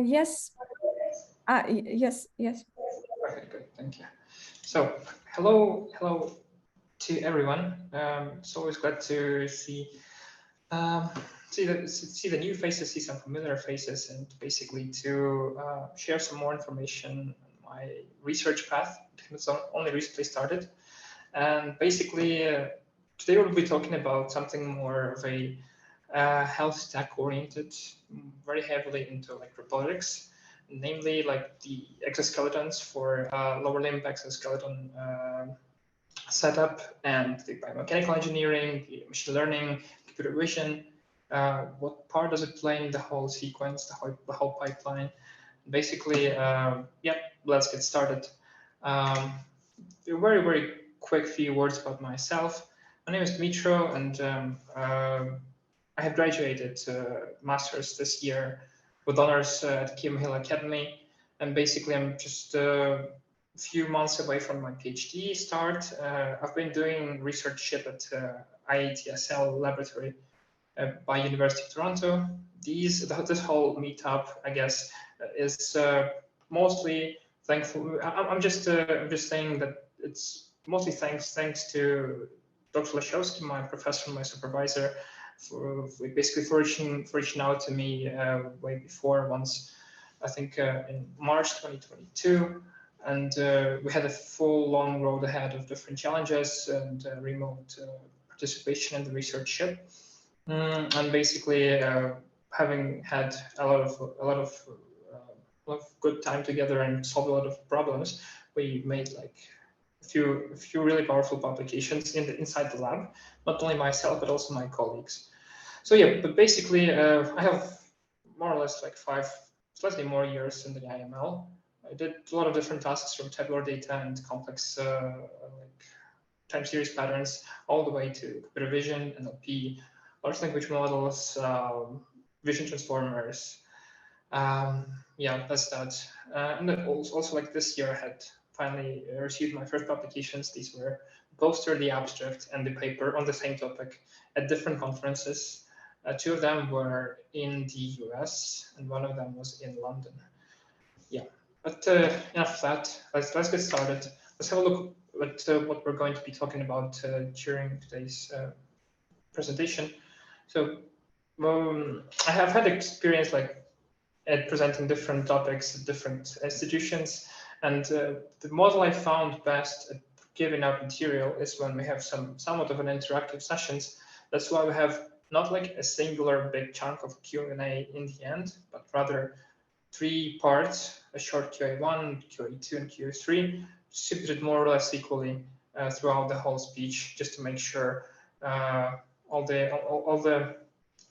Yes. Yes. Okay, good. Thank you. So, hello to everyone. It's always glad to see the new faces, see some familiar faces, and basically to share some more information on my research path. It's only recently started, and basically today we'll be talking about something more of a health tech oriented, very heavily into like robotics, namely like the exoskeletons for lower limb exoskeleton setup, and the biomechanical engineering, the machine learning, computer vision. What part does it play in the whole sequence, the whole pipeline? Basically, yeah, let's get started. A very quick few words about myself. My name is Dmytro, and I have graduated master's this year with honors at Kim Hill Academy, and basically I'm just a few months away from my PhD start. I've been doing researchship at IATSL laboratory by University of Toronto. This whole meetup, I guess, is mostly thankful. I'm just saying that it's mostly thanks to Dr. Lashowski, my professor, my supervisor, for reaching out to me way before, once I think in March 2022, and we had a full long road ahead of different challenges and remote participation in the researchship, and basically having had a lot of good time together and solved a lot of problems, we made like a few really powerful publications inside the lab. Not only myself, but also my colleagues. So yeah, but basically I have more or less like 5, slightly more years in the IML. I did a lot of different tasks, from tabular data and complex like time series patterns, all the way to computer vision, NLP, large language models, vision transformers. Yeah, that's that. And then also like this year, I had finally received my first publications. These were the poster, the abstract, and the paper on the same topic at different conferences. 2 of them were in the US, and 1 of them was in London. Yeah, but enough of that. Let's get started. Let's have a look at what we're going to be talking about during today's presentation. So I have had experience like at presenting different topics at different institutions, and the model I found best at giving out material is when we have somewhat of an interactive sessions. That's why we have not like a singular big chunk of Q&A in the end, but rather 3 parts: a short QA1, QA2, and QA3, distributed more or less equally throughout the whole speech, just to make sure all the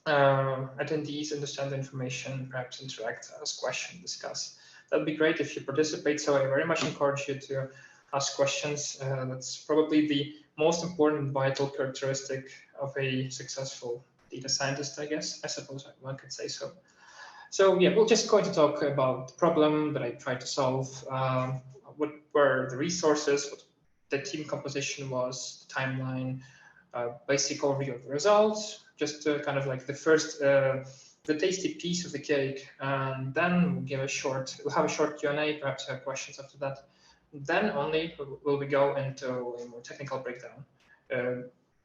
attendees understand the information, perhaps interact, ask questions, discuss. That'd be great if you participate. So I very much encourage you to ask questions. That's probably the most important vital characteristic of a successful data scientist, I guess. I suppose one could say so. So yeah, we're just going to talk about the problem that I tried to solve, what were the resources, what the team composition was, the timeline, basic overview of the results, just kind of like the first, the tasty piece of the cake, and then we'll have a short Q&A, perhaps have questions after that. Then only will we go into a more technical breakdown,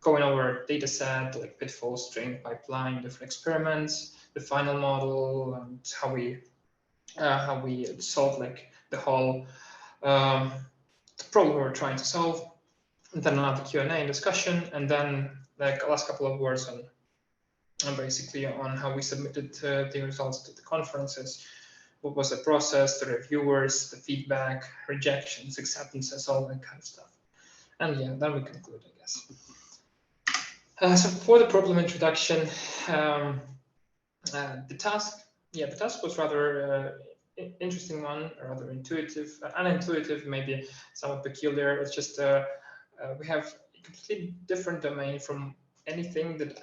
going over data set, like pitfalls, training pipeline, different experiments, the final model, and how we solve like the whole problem we're trying to solve. And then another Q&A and discussion, and then like the last couple of words on basically on how we submitted the results to the conferences, what was the process, the reviewers, the feedback, rejections, acceptances, all that kind of stuff. And yeah, then we conclude, I guess. So for the problem introduction, the task was rather interesting one, rather intuitive, unintuitive, maybe somewhat peculiar. It's just we have a completely different domain from anything that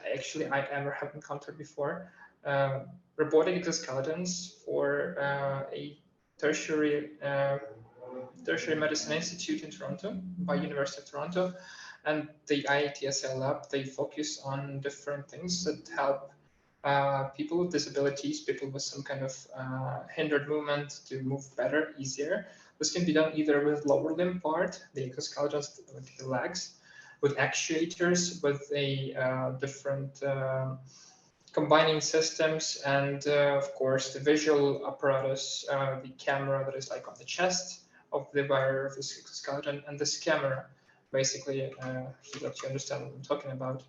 I ever have encountered before. Robotic exoskeletons for a tertiary medicine institute in Toronto by University of Toronto, and the IATSL lab. They focus on different things that help people with disabilities, people with some kind of hindered movement to move better, easier. This can be done either with lower limb part, the exoskeletons, with the legs, with actuators, with a different combining systems, and of course the visual apparatus, the camera that is like on the chest of the wearer of this exoskeleton, and this camera, basically, to let you understand what I'm talking about,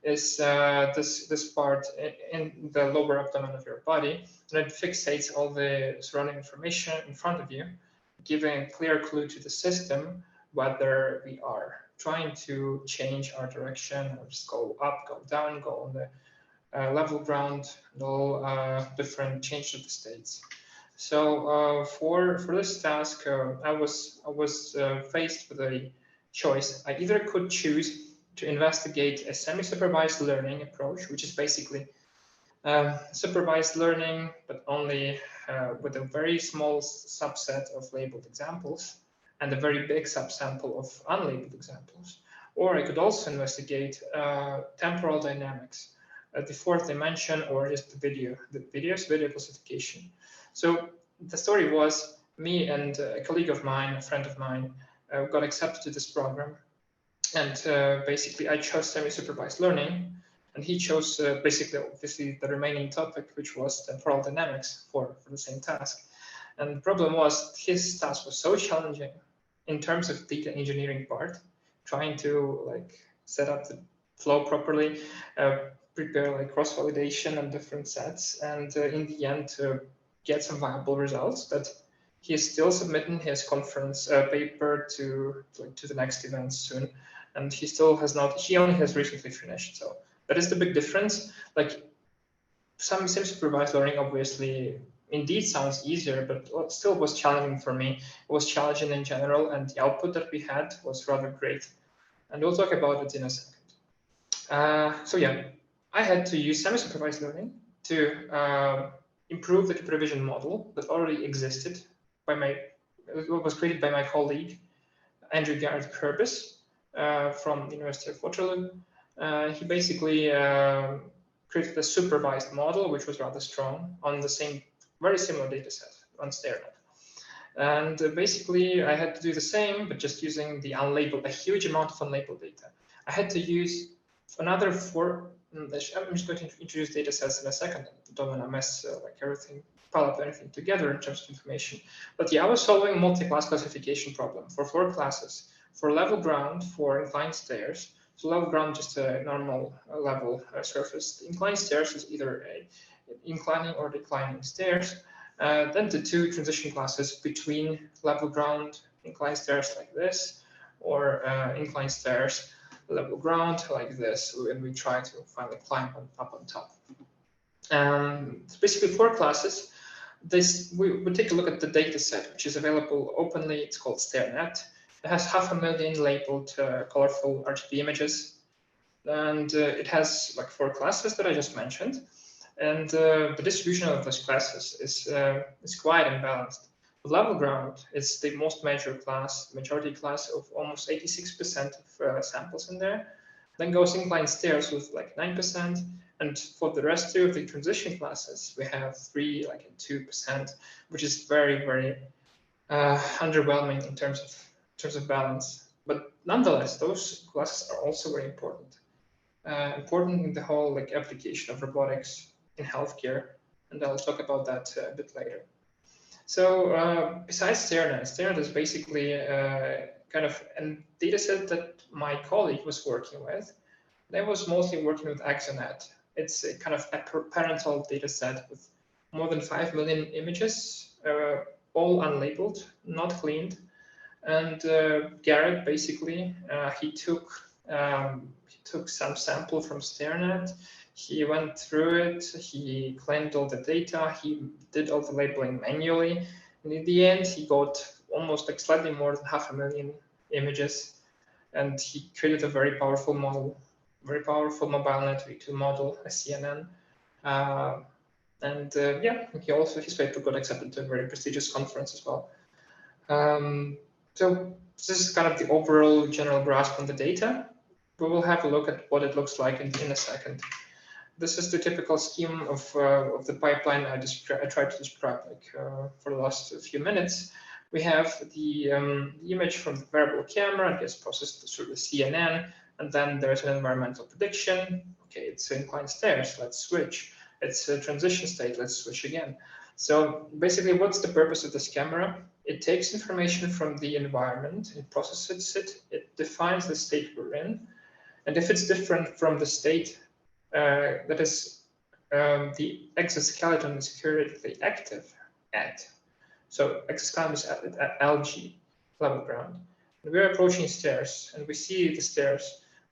is this part in the lower abdomen of your body, and it fixates all the surrounding information in front of you, giving a clear clue to the system whether we are trying to change our direction, or just go up, go down, go on the level ground, and all different changes of the states. So for this task, I was faced with a choice. I either could choose to investigate a semi-supervised learning approach, which is basically supervised learning, but only with a very small subset of labeled examples and a very big subsample of unlabeled examples. Or I could also investigate temporal dynamics, the fourth dimension, or just the video classification. So the story was me and a colleague of mine, a friend of mine, got accepted to this program. And basically I chose semi-supervised learning, and he chose basically, obviously, the remaining topic, which was temporal dynamics for the same task. And the problem was his task was so challenging in terms of data engineering part, trying to like set up the flow properly, prepare like cross-validation and different sets, and in the end to get some viable results, that he is still submitting his conference paper to the next event soon, and he still has not, he only has recently finished. So that is the big difference. Like some supervised learning obviously indeed sounds easier, but still was challenging for me. It was challenging in general, and the output that we had was rather great. And we'll talk about it in a second. So yeah, I had to use semi-supervised learning to improve the computer vision model that already existed it was created by my colleague, Andrew Garrett Kurbis, from the University of Waterloo. He basically created a supervised model, which was rather strong on the same, very similar data set on StareNet. And basically I had to do the same, but just using the unlabeled, a huge amount of unlabeled data. I had to use another four, I'm just going to introduce data sets in a second. I don't want to mess like everything, pile up anything together in terms of information. But yeah, I was solving a multi-class classification problem for 4 classes, for level ground, for inclined stairs. So level ground, just a normal level surface. The inclined stairs is either a inclining or declining stairs. Then the 2 transition classes between level ground, inclined stairs like this, or inclined stairs, level ground like this, and we try to finally climb up on top. It's basically 4 classes. We take a look at the data set, which is available openly. It's called StareNet. It has 500,000 labeled colorful RGB images, and it has like 4 classes that I just mentioned. And the distribution of those classes is quite imbalanced. The level ground is the most major class, majority class of almost 86% of samples in there. Then goes inclined stairs with like 9%. And for the rest of the transition classes, we have 3, like 2%, which is very, very underwhelming in terms of balance. But nonetheless, those classes are also very important. Important in the whole like application of robotics in healthcare, and I'll talk about that a bit later. So besides StareNet is basically kind of a data set that my colleague was working with. They was mostly working with ExoNet. It's a kind of a parental data set with more than 5 million images, all unlabeled, not cleaned. And Garrett basically, he took some sample from StareNet. He went through it, he cleaned all the data, he did all the labeling manually, and in the end he got almost like slightly more than 500,000 images, and he created a very powerful model, very powerful mobile net V2 model, a CNN. Yeah, his paper got accepted to a very prestigious conference as well. So this is kind of the overall general grasp on the data. We will have a look at what it looks like in a second. this is the typical scheme of the pipeline I tried to describe for the last few minutes. We have the image from the variable camera, it gets processed through the CNN, and then there's an environmental prediction. Okay, it's inclined stairs, let's switch. It's a transition state, let's switch again. So basically, what's the purpose of this camera? It takes information from the environment, it processes it, it defines the state we're in, and if it's different from the state that is the exoskeleton is currently active at. So exoskeleton is at LG, level ground. And we're approaching stairs, and we see the stairs.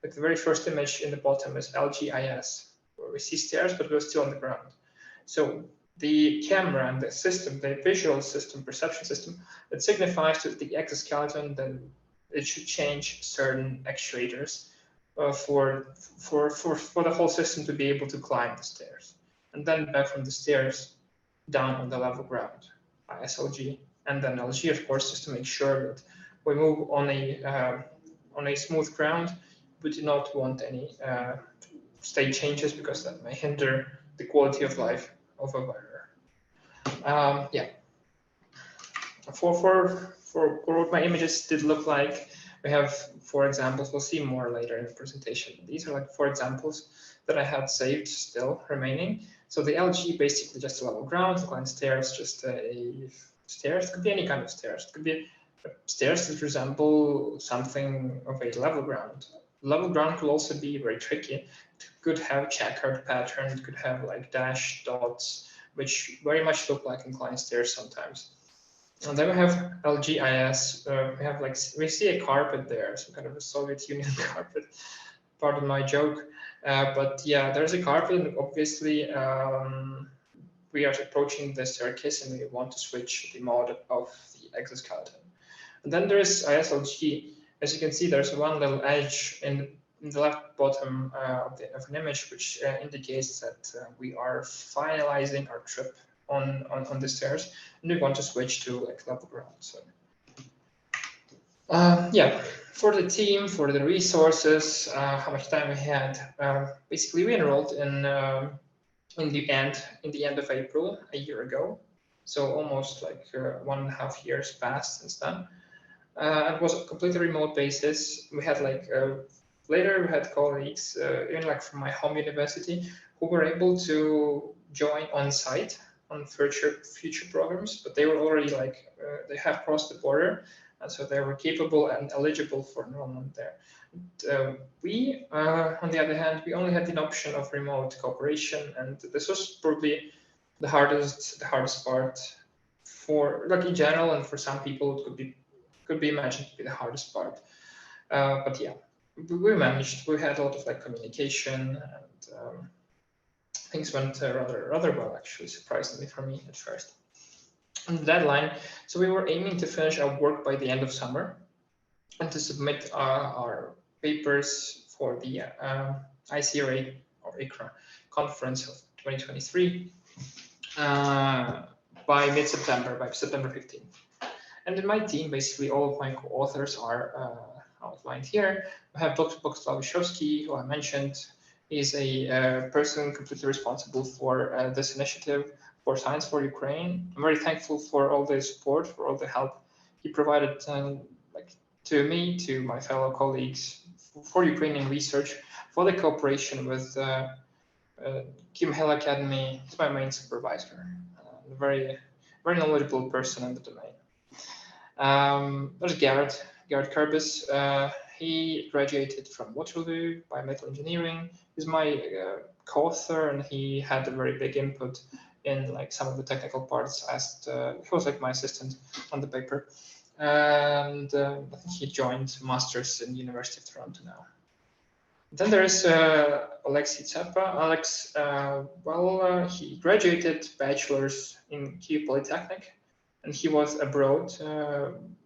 Like the very first image in the bottom is LGIS, where we see stairs, but we're still on the ground. So the camera and the system, the visual system, perception system, that signifies to the exoskeleton that it should change certain actuators for the whole system to be able to climb the stairs, and then back from the stairs down on the level ground, ISLG, and then LG, of course, just to make sure that we move on a smooth ground. We do not want any state changes because that may hinder the quality of life of a wearer. Yeah. For what my images did look like, we have 4 examples. We'll see more later in the presentation. These are like 4 examples that I had saved still remaining. So the LG basically just a level ground, inclined stairs, just a stairs. It could be any kind of stairs. It could be stairs that resemble something of a level ground. Level ground could also be very tricky. It could have checkered pattern. It could have like dash dots, which very much look like inclined stairs sometimes. And then we have LGIS. We see a carpet there, some kind of a Soviet Union carpet. Pardon my joke, but yeah, there's a carpet. And obviously, we are approaching the staircase, and we want to switch the mode of the exoskeleton. And then there's ISLG. As you can see, there's one little edge in the left bottom of an image, which indicates that we are finalizing our trip on the stairs, and we want to switch to like level ground. So yeah, for the team, for the resources, how much time we had. Basically, we enrolled in the end of April a year ago, so almost like 1.5 years passed since then. It was a completely remote basis. We had like later we had colleagues even like from my home university who were able to join on site on future programs, but they were already like they have crossed the border, and so they were capable and eligible for enrollment there. We, on the other hand, we only had the option of remote cooperation, and this was probably the hardest part for like in general, and for some people it could be imagined to be the hardest part. But yeah, we managed. We had a lot of like communication, and things went rather well, actually, surprisingly for me at first. And the deadline, so we were aiming to finish our work by the end of summer and to submit our papers for the ICRA or ICRA conference of 2023 by mid-September, by September 15th. And in my team, basically all of my co-authors are outlined here. We have Dr. Bogusław, who I mentioned. He's a person completely responsible for this initiative for Science for Ukraine. I'm very thankful for all the support, for all the help he provided to me, to my fellow colleagues, for Ukrainian research, for the cooperation with Kim Hill Academy. He's my main supervisor, a very knowledgeable person in the domain. There's Garrett Kerbis. He graduated from Waterloo Biomedical Engineering. He's my co-author, and he had a very big input in like some of the technical parts. He was like my assistant on the paper, and I think he joined masters in the University of Toronto now. Then there is Alexei Tsepa. Alex, he graduated bachelor's in Kyiv Polytechnic, and he was abroad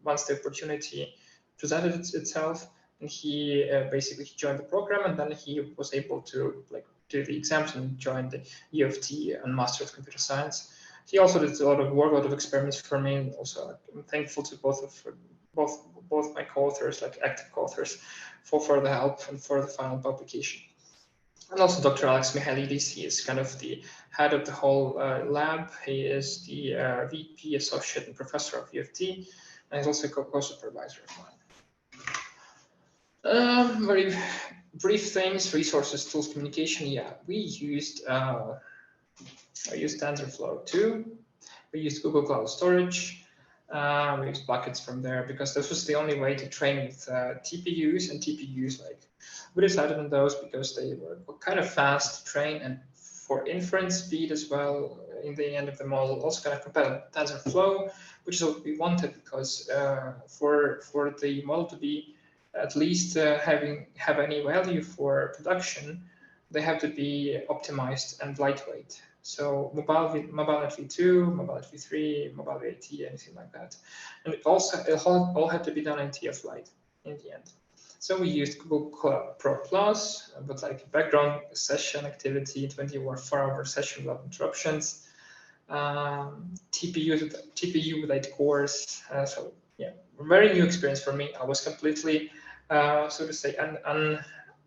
once the opportunity presented itself, and he basically joined the program, and then he was able to like do the exams and join the U of T and Master of Computer Science. He also did a lot of work, a lot of experiments for me, and also I'm thankful to both my co-authors, like active co-authors, for the help and for the final publication. And also Dr. Alex Michailidis, he is kind of the head of the whole lab. He is the VP, associate, and professor of UFT, and he's also co-supervisor of mine. Very brief things: resources, tools, communication. Yeah, we used I used TensorFlow too. We used Google Cloud Storage. We used buckets from there because this was the only way to train with TPUs, and TPUs, like, we decided on those because they were kind of fast to train, and for inference speed as well in the end of the model, also kind of compatible with TensorFlow, which is what we wanted, because for the model to be at least have any value for production, they have to be optimized and lightweight. So MobileNet v2, MobileNet v3, Mobile v8, anything like that. And it all had to be done in TF Lite in the end. So we used Google Cloud Pro Plus, but like background session activity, 24-hour session without interruptions, TPU with 8 cores. So yeah, very new experience for me. I was completely, so to say,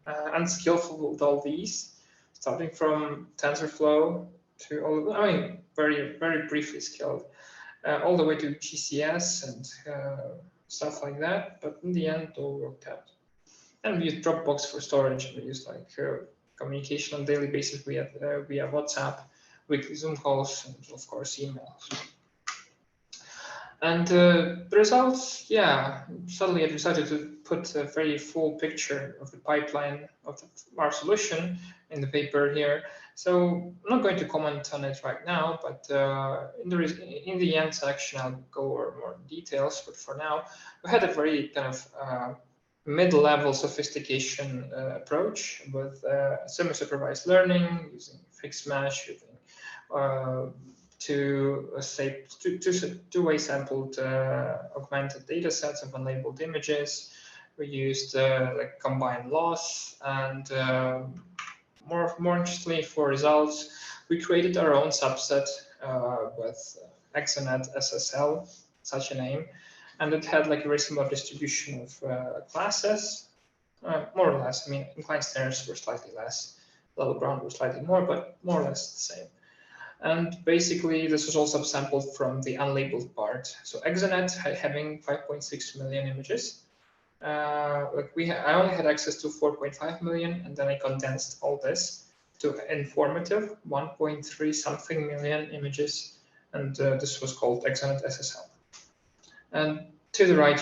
unskillful with all these, starting from TensorFlow to all, I mean, very, very briefly skilled, all the way to GCS and stuff like that. But in the end, it all worked out. And we used Dropbox for storage. We used like communication on a daily basis via WhatsApp, weekly Zoom calls, and of course emails. And the results, yeah, suddenly I decided to put a very full picture of the pipeline of our solution in the paper here. So I'm not going to comment on it right now, but in the end section, I'll go over more details. But for now, we had a very kind of mid-level sophistication approach with semi-supervised learning, using fixed mesh, using two-way sampled augmented data sets of unlabeled images. We used like combined loss, and more interestingly for results, we created our own subset with ExoNet-SSL, such a name, and it had like a very similar distribution of classes, more or less. I mean, incline-stairs were slightly less, level ground were slightly more, but more or less the same. And basically, this was all subsampled from the unlabeled part. So ExoNet having 5.6 million images. I only had access to 4.5 million, and then I condensed all this to informative 1.3 something million images, and this was called ExoNet-SSL. And to the right,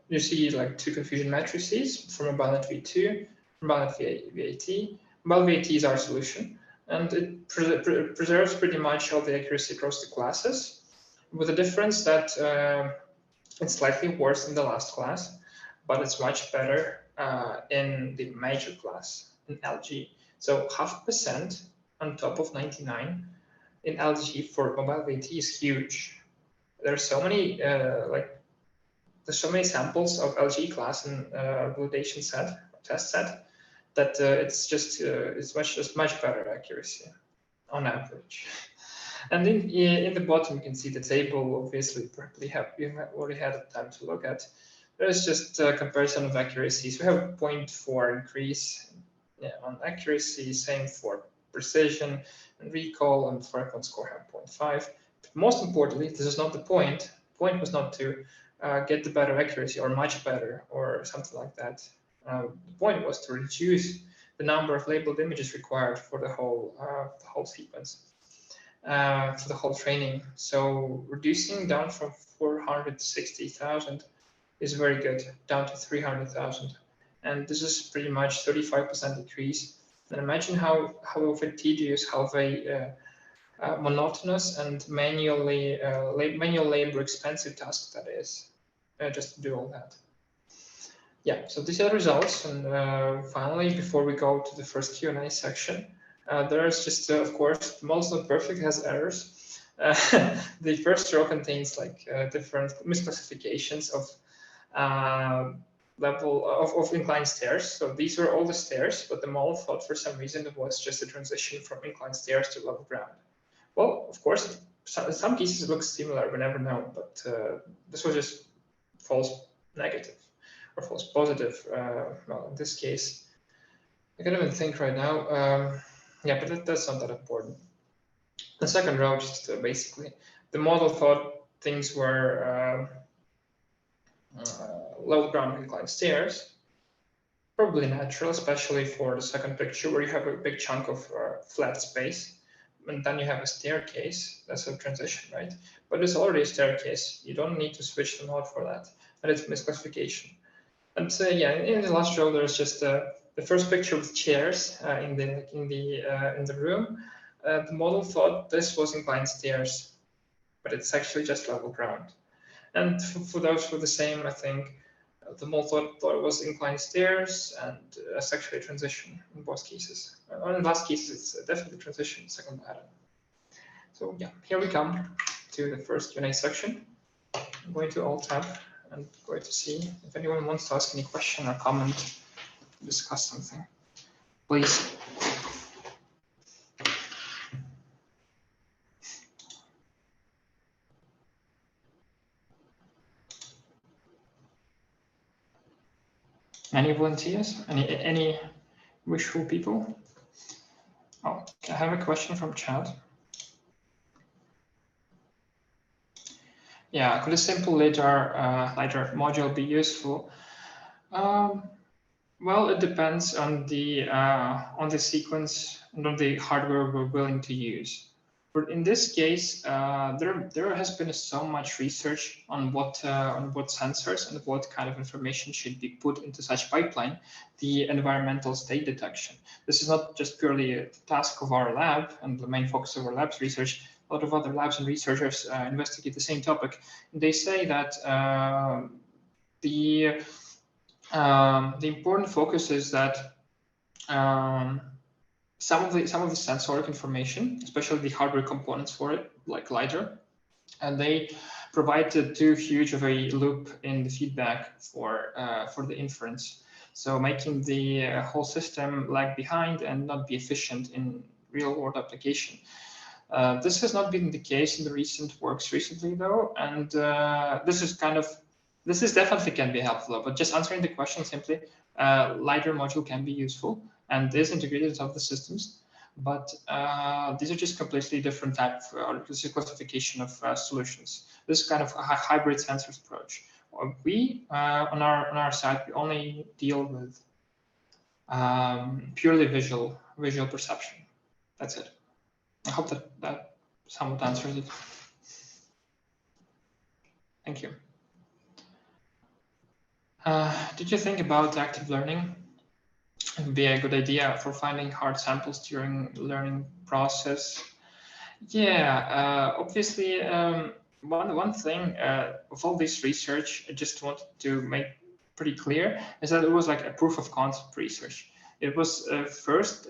you see like two confusion matrices from MobileNet v2, MobileNet v8. Mobile v8 is our solution, and it preserves pretty much all the accuracy across the classes, with the difference that it's slightly worse in the last class, but it's much better in the major class, in LG. So 0.5% on top of 99 in LG for Mobile v8 is huge. There's so many there's so many samples of LG class in validation set, test set, that it's much better accuracy on average. And in the bottom, you can see the table. Obviously, probably you have already had time to look at. There's just a comparison of accuracies. We have a 0.4 increase on accuracy, same for precision and recall, and for F1 score have 0.5. But most importantly, this is not the point. The point was not to get the better accuracy or much better or something like that. The point was to reduce the number of labeled images required for the whole sequence, for the whole training. So reducing down from 460,000 is very good, down to 300,000. And this is pretty much 35% decrease. And imagine how very tedious, how very monotonous and manual labor expensive task that is, just to do all that. Yeah, so these are the results. And finally, before we go to the first Q&A section, there's just, of course, the model's not perfect, it has errors. The first row contains like different misclassifications of level of inclined stairs. So these were all the stairs, but the model thought for some reason it was just a transition from inclined stairs to level ground. Well, of course, in some cases it looks similar, we never know, but this was just false negative or false positive. Well, in this case, I can't even think right now. Yeah, but that's not that important. The second row, just basically, the model thought things were level ground inclined stairs, probably natural, especially for the second picture where you have a big chunk of flat space. And then you have a staircase. That's a transition, right? But it's already a staircase. You don't need to switch the node for that. And it's misclassification. And yeah, in the last row, there's just the first picture with chairs in the room. The model thought this was inclined stairs, but it's actually just level ground. And for those were the same, I think the model thought it was inclined stairs, and it's actually a transition in both cases. In the last case, it's definitely transition, second pattern. So yeah, here we come to the first Q&A section. I'm going to Alt-Tab and going to see if anyone wants to ask any question or comment, discuss something. Please. Any volunteers? Any wishful people? Oh, I have a question from chat. Yeah, could a simple lidar module be useful? Well, it depends on the sequence and on the hardware we're willing to use. But in this case, there has been so much research on what sensors and what kind of information should be put into such pipeline, the environmental state detection. This is not just purely a task of our lab and the main focus of our lab's research. A lot of other labs and researchers investigate the same topic. And they say that the important focus is that some of the sensoric information, especially the hardware components for it, like LiDAR, and they provide too huge of a loop in the feedback for the inference. So making the whole system lag behind and not be efficient in real-world application. This has not been the case in the recent works recently, though, and this is definitely can be helpful. But just answering the question simply, LiDAR module can be useful and is integrated into the systems, but these are just completely different type of classification of solutions. This is kind of a hybrid sensors approach. We on our side, we only deal with purely visual perception. That's it. I hope that somewhat answers it. Thank you. Did you think about active learning? It would be a good idea for finding hard samples during the learning process. Yeah, obviously, one thing of all this research, I just wanted to make pretty clear is that it was like a proof of concept research. It was a first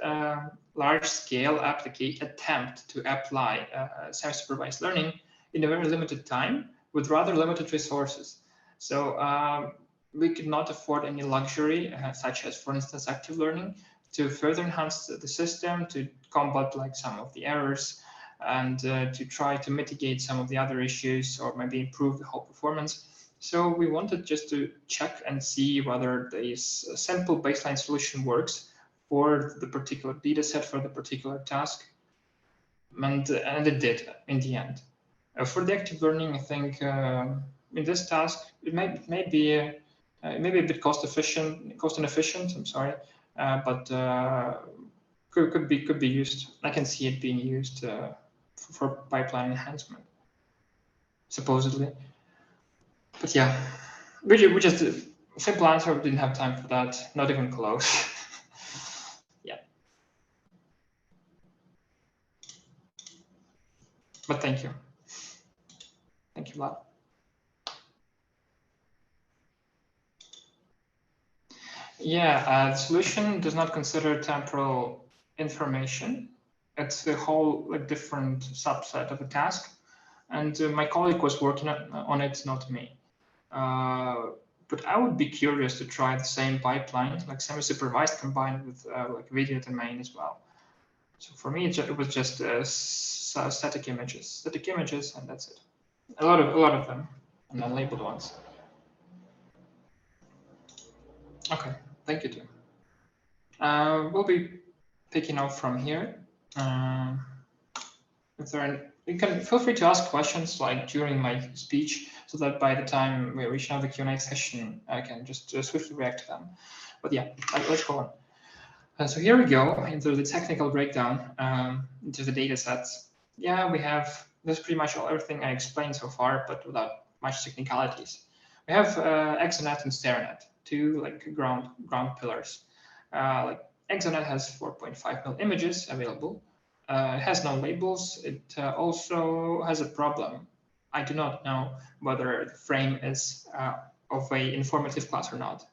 large-scale attempt to apply semi-supervised learning in a very limited time with rather limited resources. So we could not afford any luxury, such as, for instance, active learning, to further enhance the system, to combat like some of the errors, and to try to mitigate some of the other issues or maybe improve the whole performance. So we wanted just to check and see whether this simple baseline solution works for the particular data set for the particular task, and it did in the end. For the active learning, I think in this task it may be a bit cost inefficient. I'm sorry, but could be used. I can see it being used for pipeline enhancement, supposedly. But yeah, we just simple answer. We didn't have time for that. Not even close. Yeah. But thank you. Thank you, Vlad. Yeah, the solution does not consider temporal information. It's a whole different subset of a task. And my colleague was working on it, not me. But I would be curious to try the same pipeline, like semi-supervised combined with like video domain as well. So for me, it was just static images, and that's it. A lot of them, and unlabeled ones. Okay, thank you, Tim. We'll be picking up from here. If there are, you can feel free to ask questions like during my speech, so that by the time we reach out the Q&A session, I can just swiftly react to them. But yeah, let's go on. So here we go into the technical breakdown, into the data sets. Yeah, we have, that's pretty much everything I explained so far, but without much technicalities. We have ExoNet and StareNet, two like ground pillars. Like ExoNet has 4.5 mil images available. It has no labels. It also has a problem. I do not know whether the frame is of a informative class or not.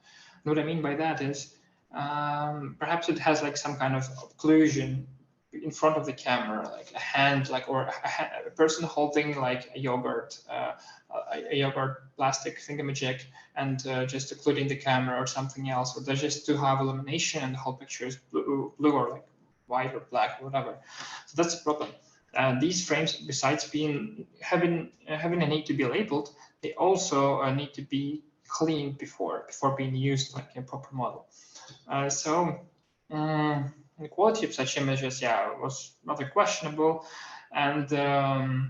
And what I mean by that is perhaps it has like some kind of occlusion in front of the camera, like a hand, like or a person holding like a yogurt plastic thingamajig and just occluding the camera or something else, or there's just to have illumination and the whole picture is blue or like white or black or whatever. So that's a problem. These frames, besides having a need to be labeled, they also need to be cleaned before being used like in a proper model. The quality of such images, yeah, was rather questionable, and the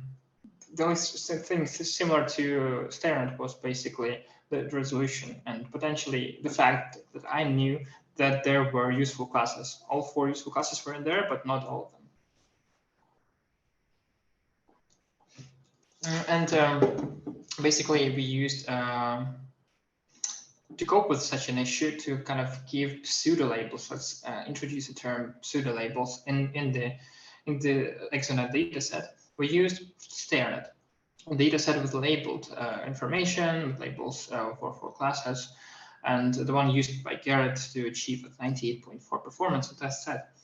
only thing similar to StareNet was basically the resolution and potentially the fact that I knew that there were useful classes. All 4 useful classes were in there, but not all of them. Basically, we used to cope with such an issue to kind of give pseudo labels. Let's introduce the term pseudo labels in the ExoNet dataset. We used StareNet. A dataset with labeled information, with labels for classes, and the one used by Garrett to achieve a 98.4 performance on test set.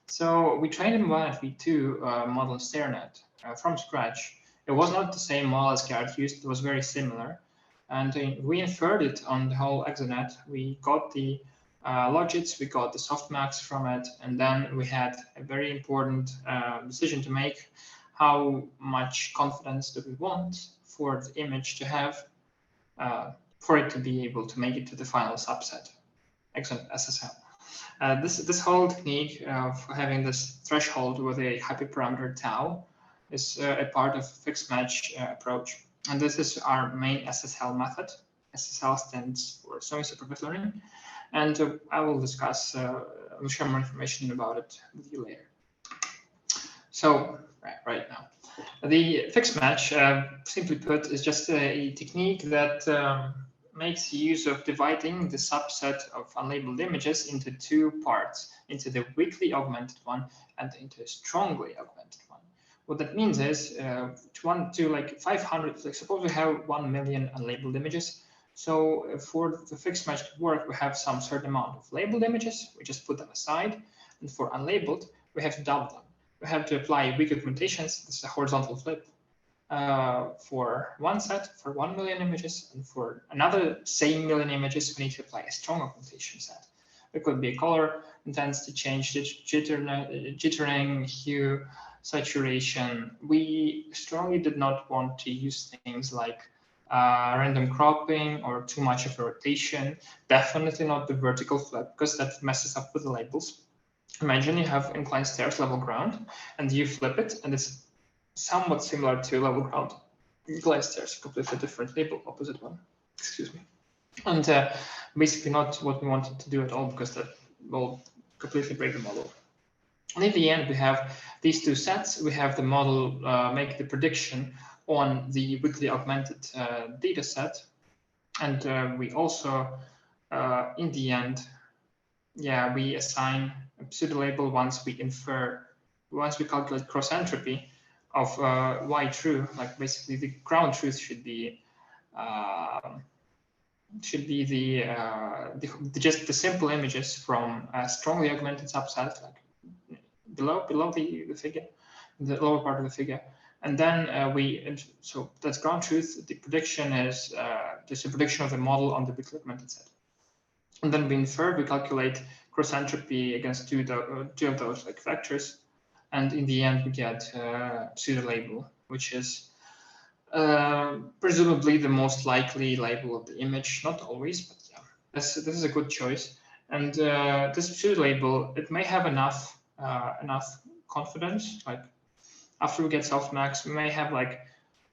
So we trained in one V2 model in StareNet from scratch. It was not the same model as Garrett used, it was very similar. And we inferred it on the whole ExoNet. We got the logits, we got the softmax from it, and then we had a very important decision to make. How much confidence do we want for the image to have for it to be able to make it to the final subset, ExoNet-SSL. This whole technique of having this threshold with a hyperparameter tau is a part of fixed match approach. And this is our main SSL method. SSL stands for Semi-Supervised Learning. And I will discuss, I'll share more information about it with you later. So right now, the fixed match, simply put, is just a technique that makes use of dividing the subset of unlabeled images into 2 parts, into the weakly augmented one and into a strongly augmented one. What that means is to like 500, like suppose we have 1 million unlabeled images. So for the fixed match to work, we have some certain amount of labeled images. We just put them aside. And for unlabeled, we have to double them. We have to apply weak augmentations. This is a horizontal flip for one set for 1 million images. And for another same million images, we need to apply a strong augmentation set. It could be color intensity change, jittering, hue, saturation. We strongly did not want to use things like random cropping or too much of a rotation. Definitely not the vertical flip, because that messes up with the labels. Imagine you have incline-stairs level ground and you flip it, and it's somewhat similar to level ground. Incline-stairs, completely different label, opposite one. Excuse me. And basically not what we wanted to do at all, because that will completely break the model. And in the end, we have these 2 sets. We have the model make the prediction on the weakly augmented data set. And we also, in the end, yeah, we assign a pseudo label once we calculate cross entropy of y true. Like basically the ground truth should be just the simple images from a strongly augmented subset, like below the figure, the lower part of the figure. And then so that's ground truth. The prediction is just a prediction of the model on the weakly augmented set. And then we infer, we calculate cross entropy against two of those like vectors. And in the end, we get pseudo label, which is presumably the most likely label of the image. Not always, but yeah, this is a good choice. And this pseudo label, it may have enough confidence. Like after we get softmax, we may have like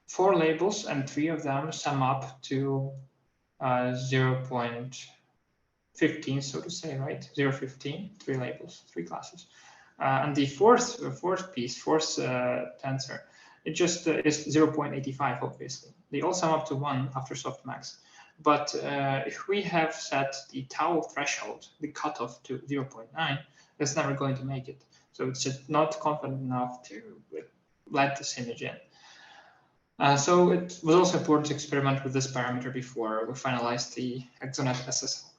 4 labels, and 3 of them sum up to 0.15, so to say, right? 0.15, 3 labels, 3 classes. And the fourth tensor, it just is 0.85, obviously. They all sum up to 1 after softmax. But if we have set the tau threshold, the cutoff, to 0.9, it's never going to make it. So it's just not confident enough to let this image in. So it was also important to experiment with this parameter before we finalized the ExoNet-SSL.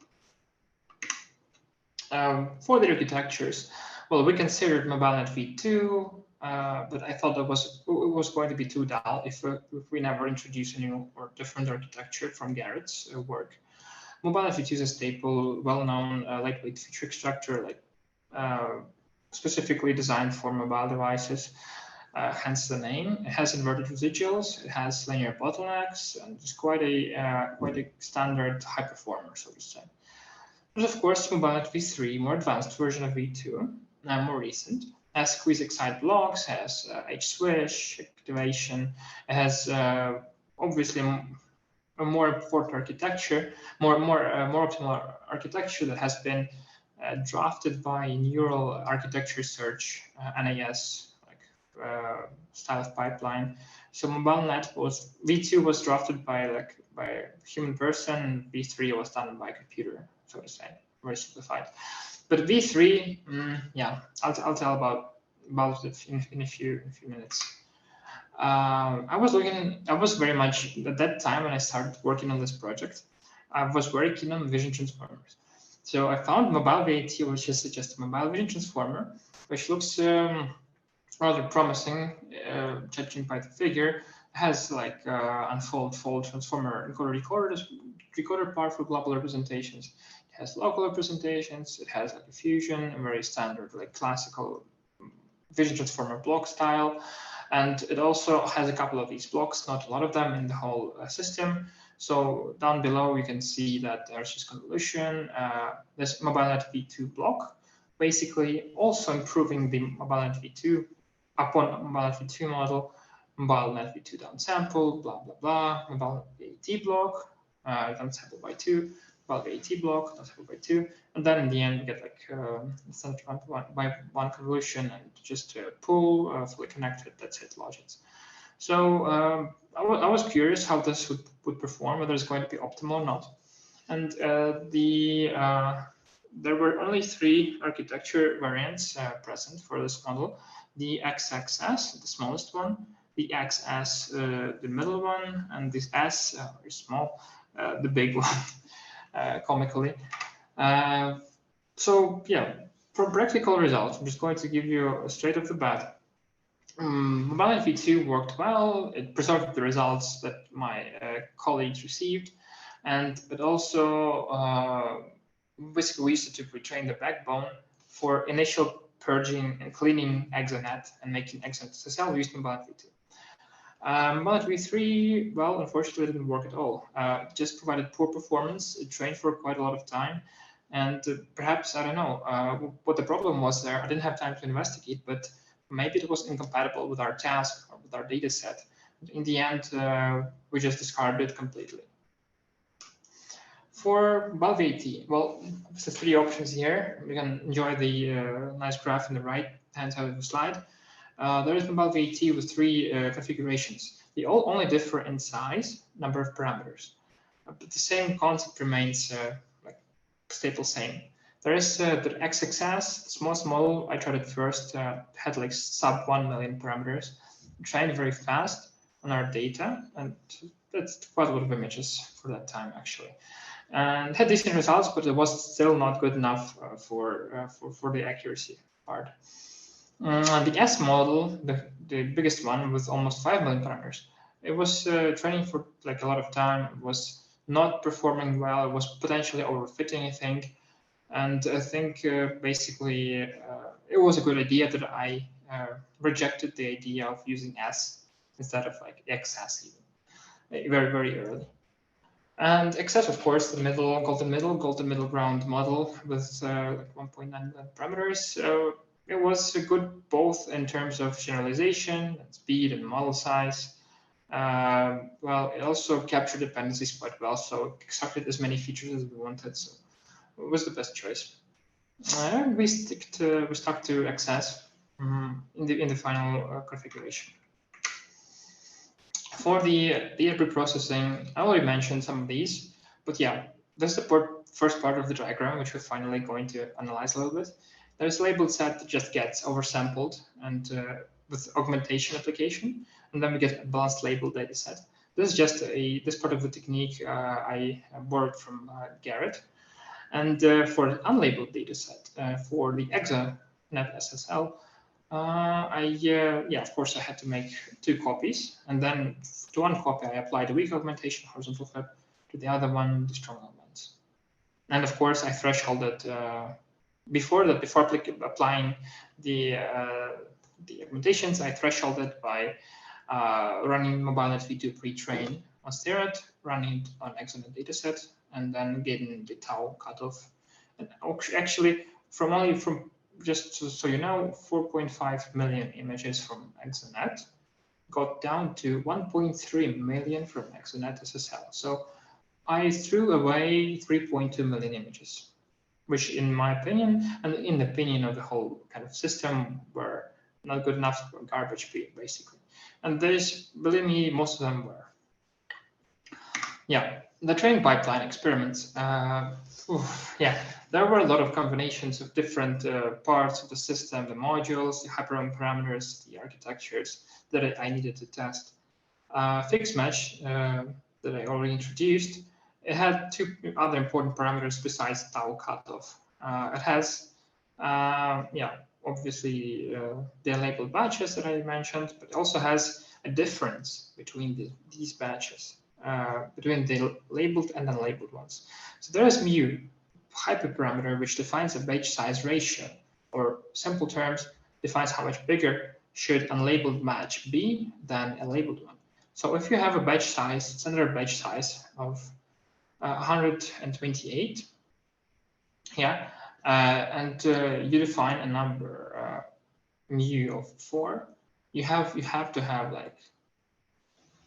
For the architectures, well, we considered MobileNet v2, but I thought it was going to be too dull if we never introduce a new or different architecture from Garrett's work. MobileNet v2 is a staple, well-known lightweight feature extractor, like specifically designed for mobile devices. Hence the name. It has inverted residuals, it has linear bottlenecks, and it's quite a standard high performer, so to say. There's of course MobileNet v3, more advanced version of v2, more recent. It has squeeze excite blocks, has H-switch activation. It has obviously a more important architecture, more optimal architecture that has been drafted by Neural Architecture Search, NAS. Style of pipeline. So MobileNet v2 was drafted by a human person, v3 was done by a computer, so to say, very simplified. But v3, yeah, I'll tell about it in a few minutes. I was very much at that time when I started working on this project, I was very keen on vision transformers. So I found mobile VAT, which is just a mobile vision transformer, which looks rather promising, judging by the figure. It has like unfold fold transformer recorder part for global representations. It has local representations. It has like a fusion, a very standard like classical vision transformer block style, and it also has a couple of these blocks, not a lot of them in the whole system. So down below you can see that there's just convolution. This MobileNet v2 block, basically also improving the MobileNet v2 upon MobileNet v2 model, MobileNet v2 downsample, blah, blah, blah, MobileNet VAT block, downsample by 2, MobileNet VAT block, downsample by 2, and then in the end we get like standard 1 convolution and just pull, fully connected, that's it, logits. So I was curious how this would perform, whether it's going to be optimal or not. And there were only 3 architecture variants present for this model. The XXS, the smallest one, the XS, the middle one, and this S, very small, the big one, comically. So yeah, for practical results, I'm just going to give you straight off the bat. MobileNet v2 worked well. It preserved the results that my colleagues received, but also basically we used it to retrain the backbone for initial purging and cleaning ExoNet and making ExoNet-SSL. We used MobileNet v2. MobileNet v3, well, unfortunately, it didn't work at all. It just provided poor performance. It trained for quite a lot of time, and perhaps, I don't know what the problem was there. I didn't have time to investigate, but maybe it was incompatible with our task or with our data set. In the end, we just discarded it completely. For BiomechanicalEngineering, well, there's 3 options here. You can enjoy the nice graph on the right-hand side of the slide. There is BiomechanicalEngineering with 3 configurations. They all only differ in size, number of parameters, but the same concept remains like staple same. There is the XXS, the smallest model. I tried it first, had like sub 1 million parameters. It trained very fast on our data, and that's quite a lot of images for that time actually. And had decent results, but it was still not good enough for the accuracy part. The S model, the biggest one with almost 5 million parameters, it was training for like a lot of time. It was not performing well. It was potentially overfitting, I think. And I think basically it was a good idea that I rejected the idea of using S instead of like XS even, very, very early. And excess, of course, the golden middle ground model with like 1.9 million parameters. So it was good both in terms of generalization, and speed, and model size. Well, it also captured dependencies quite well, so it extracted as many features as we wanted. So it was the best choice. We stuck to excess in the final configuration. For the pre-processing, I already mentioned some of these, but yeah, that's the first part of the diagram, which we're finally going to analyze a little bit. There's a labeled set that just gets oversampled and with augmentation application, and then we get a balanced labeled data set. This is just this part of the technique I borrowed from Garrett. And for the unlabeled data set, for the ExoNet-SSL, of course, I had to make 2 copies, and then to one copy I applied a weak augmentation horizontal flip, to the other one the strong elements. And of course, I thresholded before applying the augmentations. I thresholded by running MobileNet v2 pre-train on Sterit, running it on ExoNet dataset, and then getting the tau cutoff. And actually, from just so you know, 4.5 million images from ExoNet got down to 1.3 million from ExoNet-SSL. So I threw away 3.2 million images, which in my opinion, and in the opinion of the whole kind of system, were not good enough for garbage, basically. And there's, believe me, most of them were. Yeah, the training pipeline experiments. There were a lot of combinations of different parts of the system, the modules, the hyperparameters, the architectures that I needed to test. Fixed match that I already introduced, it had 2 other important parameters besides tau cutoff. It has, obviously the labeled batches that I mentioned, but it also has a difference between these batches. Between the labeled and unlabeled ones. So there is mu, hyperparameter, which defines a batch size ratio, or simple terms, defines how much bigger should unlabeled batch be than a labeled one. So if you have a batch size, standard batch size of 128, and you define a number mu of 4, you have to have like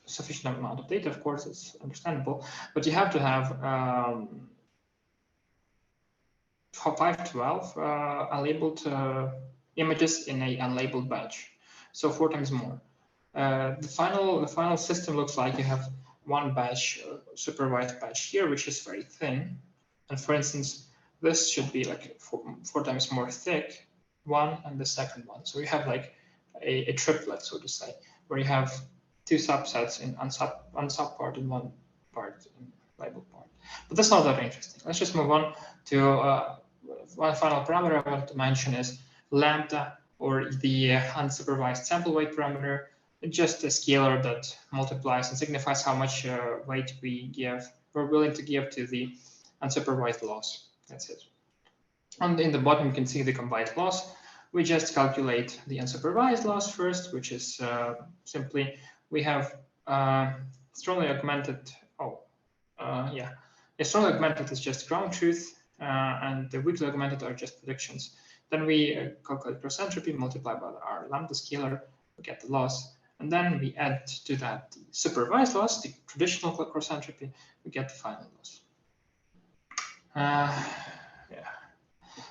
sufficient amount of data, of course, it's understandable, but you have to have 512 unlabeled images in a unlabeled batch, so 4 times more. The final system looks like you have one batch, supervised batch here, which is very thin, and for instance, this should be like 4 times more thick, one and the second one. So you have like a triplet, so to say, where you have 2 subsets in unsub part and 1 part in labeled part. But that's not that interesting. Let's just move on to one final parameter I want to mention is lambda, or the unsupervised sample weight parameter. It's just a scalar that multiplies and signifies how much weight we're willing to give to the unsupervised loss. That's it. And in the bottom, you can see the combined loss. We just calculate the unsupervised loss first, which is simply we have strongly augmented. Strongly augmented is just ground truth, and the weakly augmented are just predictions. Then we calculate cross entropy, multiply by our lambda scalar, we get the loss, and then we add to that the supervised loss, the traditional cross entropy, we get the final loss.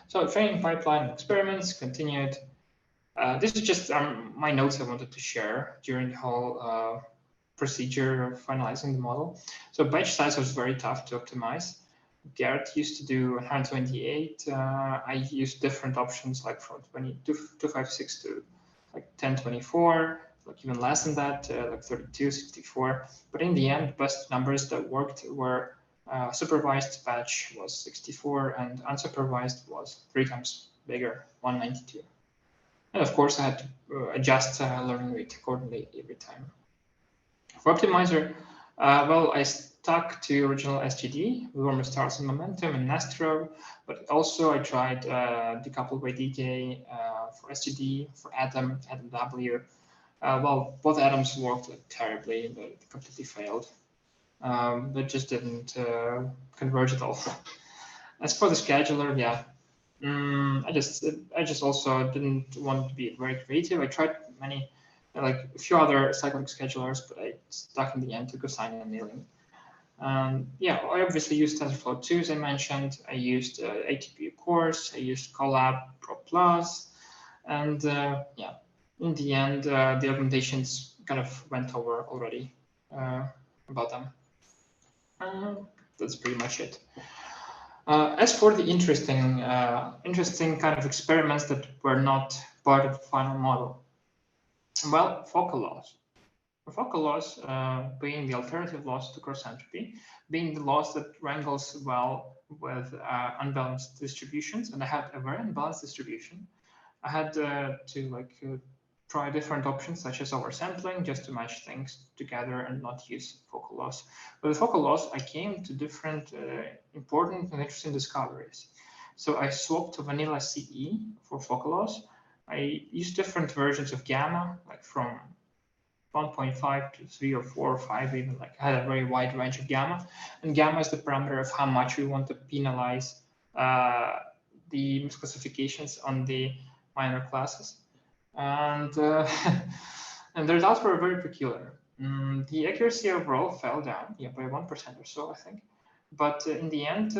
So training pipeline experiments continued. This is just my notes I wanted to share during the whole procedure of finalizing the model. So batch size was very tough to optimize. Garrett used to do 128. I used different options, like from 256 to like 1024, like even less than that, like 32, 64. But in the end, the best numbers that worked were supervised batch was 64 and unsupervised was 3 times bigger, 192. And of course, I had to adjust learning rate accordingly every time. For optimizer, well, I stuck to original SGD, warmer stars and momentum and Nastro, but also I tried decoupled by decay for SGD, for Atom W. Well, both atoms worked like terribly, but it completely failed. but just didn't converge at all. As for the scheduler, yeah, I just also didn't want to be very creative. I tried many, like a few other cyclic schedulers, but I stuck in the end to cosine and annealing. Yeah, I obviously used TensorFlow 2, as I mentioned. I used ATPU course. I used Colab Pro Plus, and yeah, in the end, the augmentations kind of went over already about them. That's pretty much it. As for the interesting kind of experiments that were not part of the final model, well, focal loss. Focal loss being the alternative loss to cross entropy, being the loss that wrangles well with unbalanced distributions, and I had a very unbalanced distribution. I had to try different options such as oversampling just to match things together and not use focal loss. With focal loss, I came to different important and interesting discoveries. So I swapped to vanilla CE for focal loss. I used different versions of gamma, like from 1.5 to 3 or 4 or 5 even, like I had a very wide range of gamma. And gamma is the parameter of how much we want to penalize the misclassifications on the minor classes. And and the results were very peculiar. The accuracy overall fell down, yeah, by 1% or so, I think. But in the end,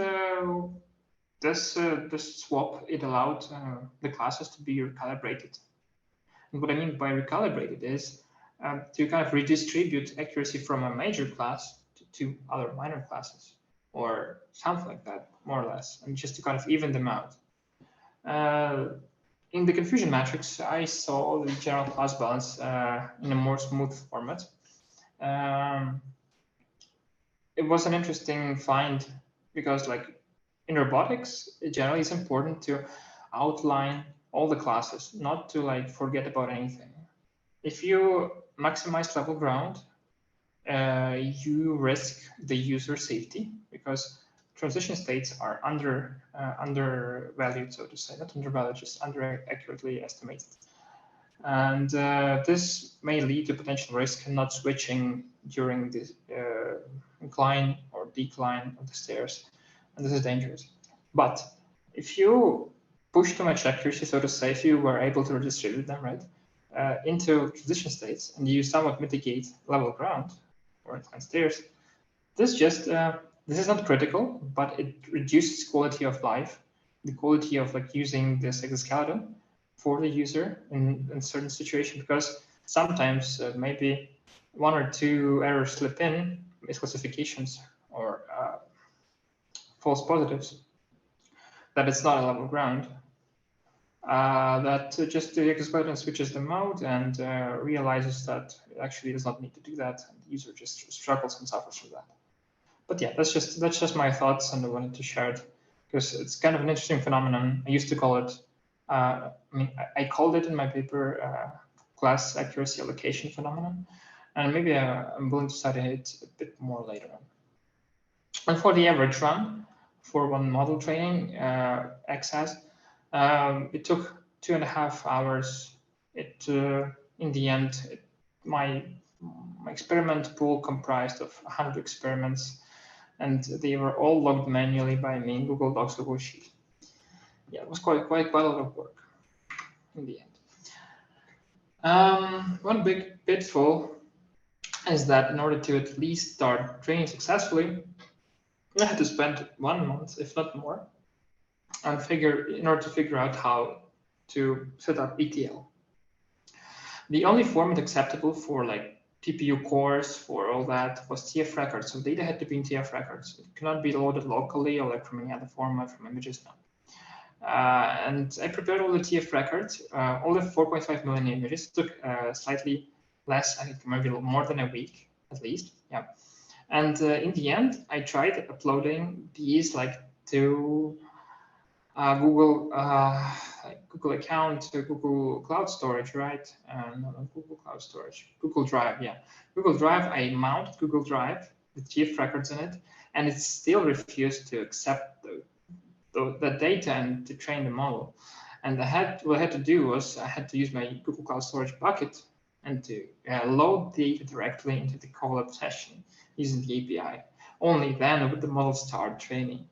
this swap, it allowed the classes to be recalibrated. And what I mean by recalibrated is to kind of redistribute accuracy from a major class to other minor classes, or something like that, more or less, and just to kind of even them out. In the confusion matrix, I saw the general class balance in a more smooth format. It was an interesting find because, like in robotics, it generally is important to outline all the classes, not to like forget about anything. If you maximize level ground, you risk the user safety because transition states are undervalued, so to say, not undervalued, just under accurately estimated. And this may lead to potential risk in not switching during the incline or decline of the stairs, and this is dangerous. But if you push too much accuracy, so to say, if you were able to redistribute them, right, into transition states, and you somewhat mitigate level ground or incline stairs, this just this is not critical, but it reduces quality of life, the quality of like using this exoskeleton for the user in certain situations, because sometimes maybe 1 or 2 errors slip in, misclassifications or false positives, that it's not a level ground. That just the exoskeleton switches the mode and realizes that it actually does not need to do that, and the user just struggles and suffers from that. But yeah, that's just my thoughts, and I wanted to share it because it's kind of an interesting phenomenon. I used to call it, I called it in my paper class accuracy allocation phenomenon, and maybe I'm willing to study it a bit more later on. And for the average run, for one model training, XS, it took 2.5 hours. In the end, my experiment pool comprised of 100 experiments, and they were all logged manually by me in Google Docs, Google Sheet. Yeah, it was quite a lot of work in the end. One big pitfall is that in order to at least start training successfully, I had to spend 1 month, if not more, in order to figure out how to set up ETL. The only format acceptable for like TPU cores for all that was TF records. So data had to be in TF records. It cannot be loaded locally or like from any other format, from images now. And I prepared all the TF records, all the 4.5 million images. It took slightly less, I think maybe more than a week at least. Yeah. And in the end, I tried uploading these like to Google account to Google Cloud Storage, right? No, Google Cloud Storage, Google Drive, yeah. Google Drive, I mounted Google Drive with TF records in it, and it still refused to accept the data and to train the model. And what I had to do was I had to use my Google Cloud Storage bucket and to load data directly into the Colab session. using the API. Only then would the model start training.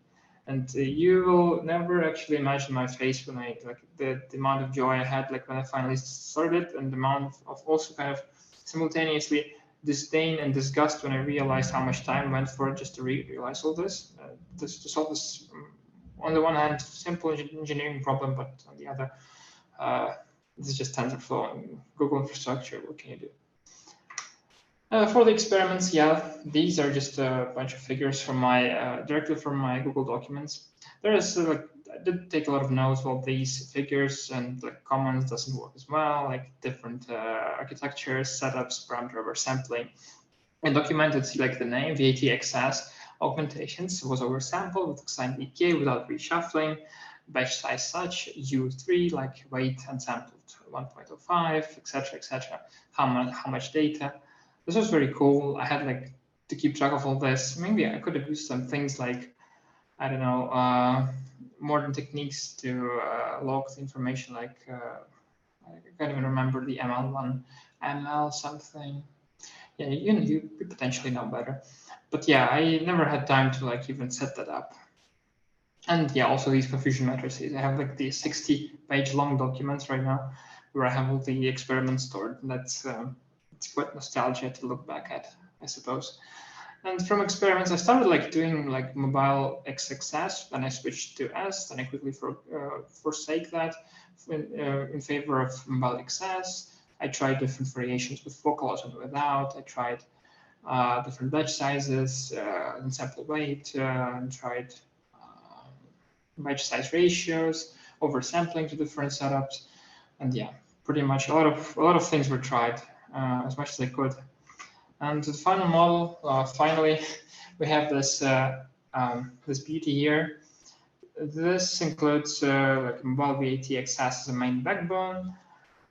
And you will never actually imagine my face when I, like, the amount of joy I had, like when I finally started, and the amount of also kind of simultaneously disdain and disgust when I realized how much time went for it just to realize all this, to solve this, on the one hand, simple engineering problem, but on the other, this is just TensorFlow and Google infrastructure. What can you do? For the experiments, yeah, these are just a bunch of figures from my directly from my Google documents. There is like, I did take a lot of notes about these figures, and like commons doesn't work as well, like different architectures, setups, parameter oversampling. And documented, see like the name, VATXS augmentations was oversampled with assigned EK without reshuffling, batch size such, U3, like weight unsampled 1.05, etc., how much data. This was very cool. I had like to keep track of all this. Maybe I could have used some things like, I don't know, modern techniques to log the information, like I can't even remember the ML one, ML something. Yeah, you potentially know better. But yeah, I never had time to like even set that up. And yeah, also these confusion matrices. I have like these 60-page long documents right now where I have all the experiments stored. And that's it's quite nostalgia to look back at, I suppose. And from experiments, I started like doing like mobile XXS, then I switched to S, then I quickly forsake that in favor of mobile XS. I tried different variations with focal loss and without. I tried different batch sizes and sample weight, and tried batch size ratios, oversampling to different setups, and yeah, pretty much a lot of things were tried as much as I could. And the final model, finally, we have this this beauty here. This includes like mobile VATXS as a main backbone,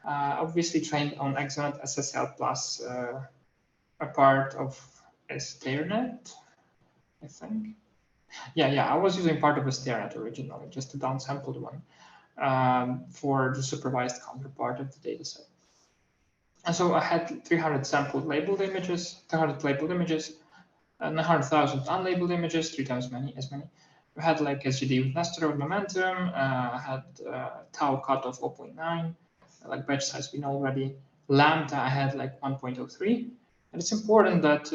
obviously trained on ExoNet-SSL plus a part of STARnet, I think. Yeah, I was using part of STARnet originally, just a downsampled one for the supervised counterpart of the dataset. And so I had 300 sampled labeled images, 300 labeled images, and 100,000 unlabeled images, 3 times as many. We had like SGD with nested over momentum, had tau cutoff 0.9, like batch size we know already. Lambda, I had like 1.03. And it's important that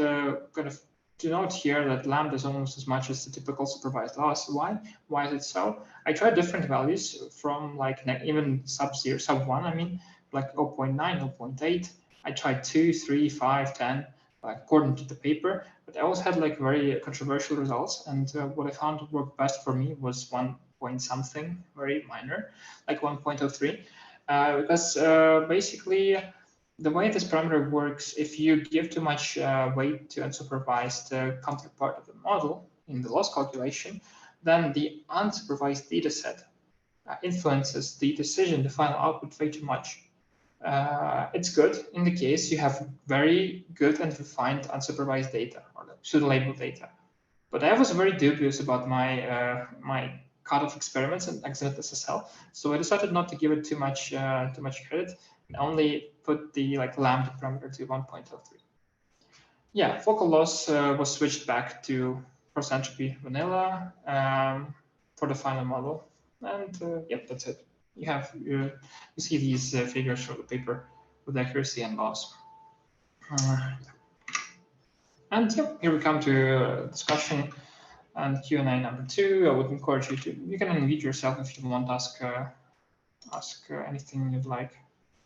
kind of to note here that lambda is almost as much as the typical supervised loss. Why? Why is it so? I tried different values from like even sub-0, sub-1, I mean, like 0.9, 0.8. I tried 2, 3, 5, 10, according to the paper, but I also had like very controversial results. And what I found worked best for me was 1 point something, very minor, like 1.03, because basically the way this parameter works, if you give too much weight to unsupervised counterpart of the model in the loss calculation, then the unsupervised dataset influences the decision, the final output, way too much. It's good in the case you have very good and refined unsupervised data or pseudo-labeled data. But I was very dubious about my my cutoff experiments and ExoNet-SSL, so I decided not to give it too much credit, and only put the like lambda parameter to 1.03. Yeah, focal loss was switched back to cross entropy vanilla for the final model, and yep, that's it. You see these figures from the paper with accuracy and loss. And yep, here we come to discussion and Q&A number 2. I would encourage you can unmute yourself if you want to ask anything you'd like.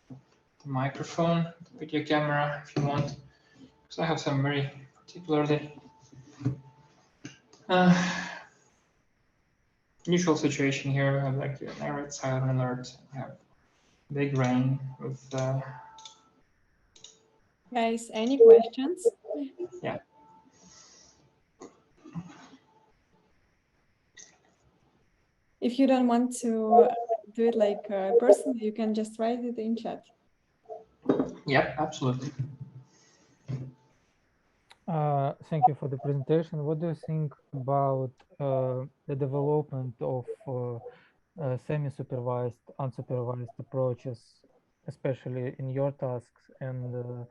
The microphone, the video camera if you want. So I have some very particularly usual situation here. I have like an alert, silent alert. I have big rain with. Guys, any questions? Yeah. If you don't want to do it like personally, you can just write it in chat. Yep, absolutely. Thank you for the presentation. What do you think about the development of semi-supervised, unsupervised approaches, especially in your tasks, and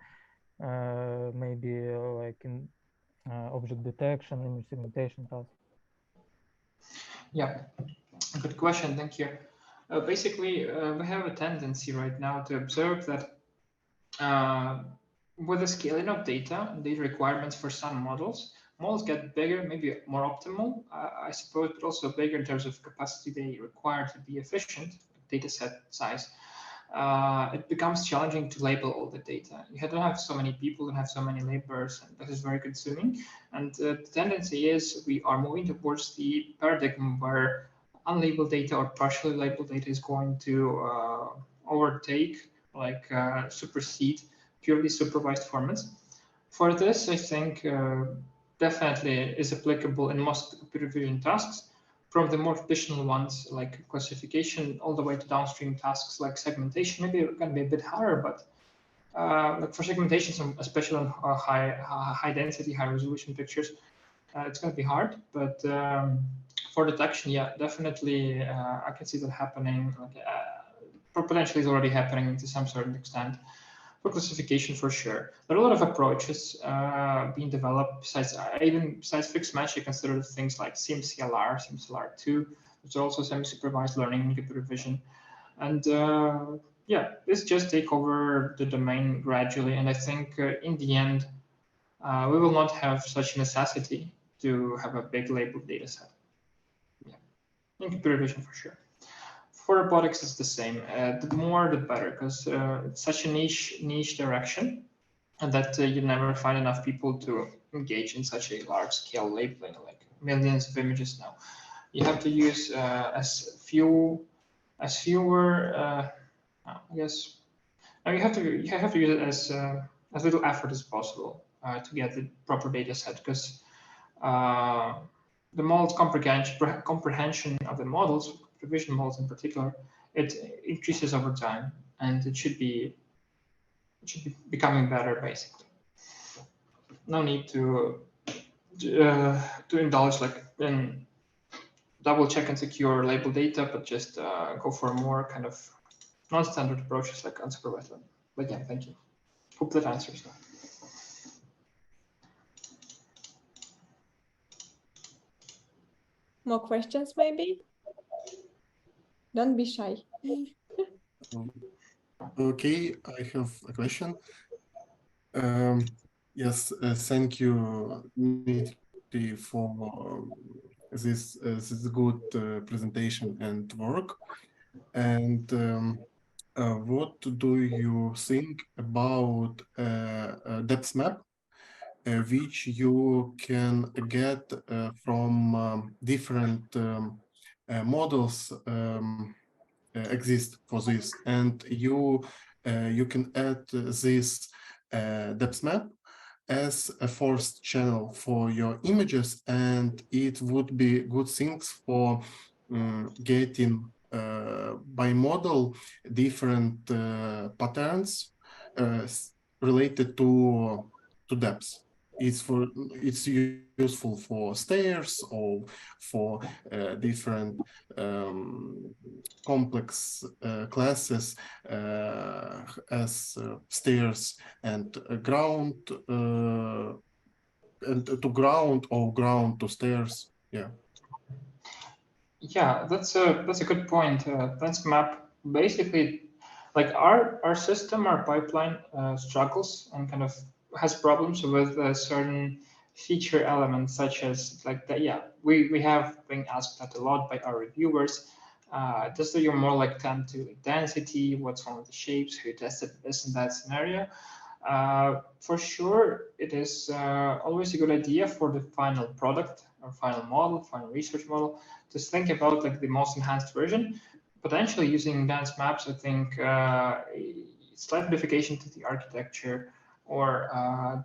maybe like in object detection, image segmentation tasks? Yeah, good question. Thank you. Basically, we have a tendency right now to observe that with the scaling of data requirements for some models get bigger, maybe more optimal, I suppose, but also bigger in terms of capacity they require to be efficient, data set size. It becomes challenging to label all the data. You don't have so many people and have so many laborers, and that is very consuming. And the tendency is we are moving towards the paradigm where unlabeled data or partially labeled data is going to overtake, supersede purely supervised formats. For this, I think definitely is applicable in most computer vision tasks, from the more traditional ones like classification all the way to downstream tasks like segmentation. Maybe it can be a bit harder, but like for segmentation, especially on high density, high resolution pictures, it's going to be hard. But for detection, yeah, definitely I can see that happening. Potentially is already happening to some certain extent. For classification, for sure, there are a lot of approaches being developed. Besides fixed match, you consider things like SIM-CLR, SIM-CLR2. There's also semi-supervised learning in computer vision, and yeah, this just take over the domain gradually. And I think in the end, we will not have such necessity to have a big labeled data set. Yeah, in computer vision for sure. For robotics, it's the same. The more, the better, because it's such a niche direction, and that you never find enough people to engage in such a large-scale labeling, like millions of images now. You have to use as fewer. I guess. You have to use it as little effort as possible to get the proper data set, because the model's comprehension of the models, vision models in particular, it increases over time, and it should be becoming better, basically. No need to indulge like in double check and secure label data, but just go for more kind of non-standard approaches like unsupervised learning. But yeah, thank you. Hope that answers that. More questions, maybe? Don't be shy. Okay, I have a question. Yes, thank you, Dmitry, for this good presentation and work. And what do you think about depth map, which you can get from different models exist for this, and you can add this depth map as a forced channel for your images, and it would be good things for getting by model different patterns related to depth. It's useful for stairs or for different complex classes as stairs and ground and to ground or ground to stairs. Yeah. Yeah, that's a good point. Depth map basically, like our system, our pipeline struggles and kind of has problems with certain feature elements, such as like that. Yeah, we have been asked that a lot by our reviewers. Just that you're more like tend to density, what's wrong with the shapes, who tested this and that scenario. For sure, it is always a good idea for the final product or final model, final research model, to think about like the most enhanced version. Potentially using dense maps, I think slight modification to the architecture, or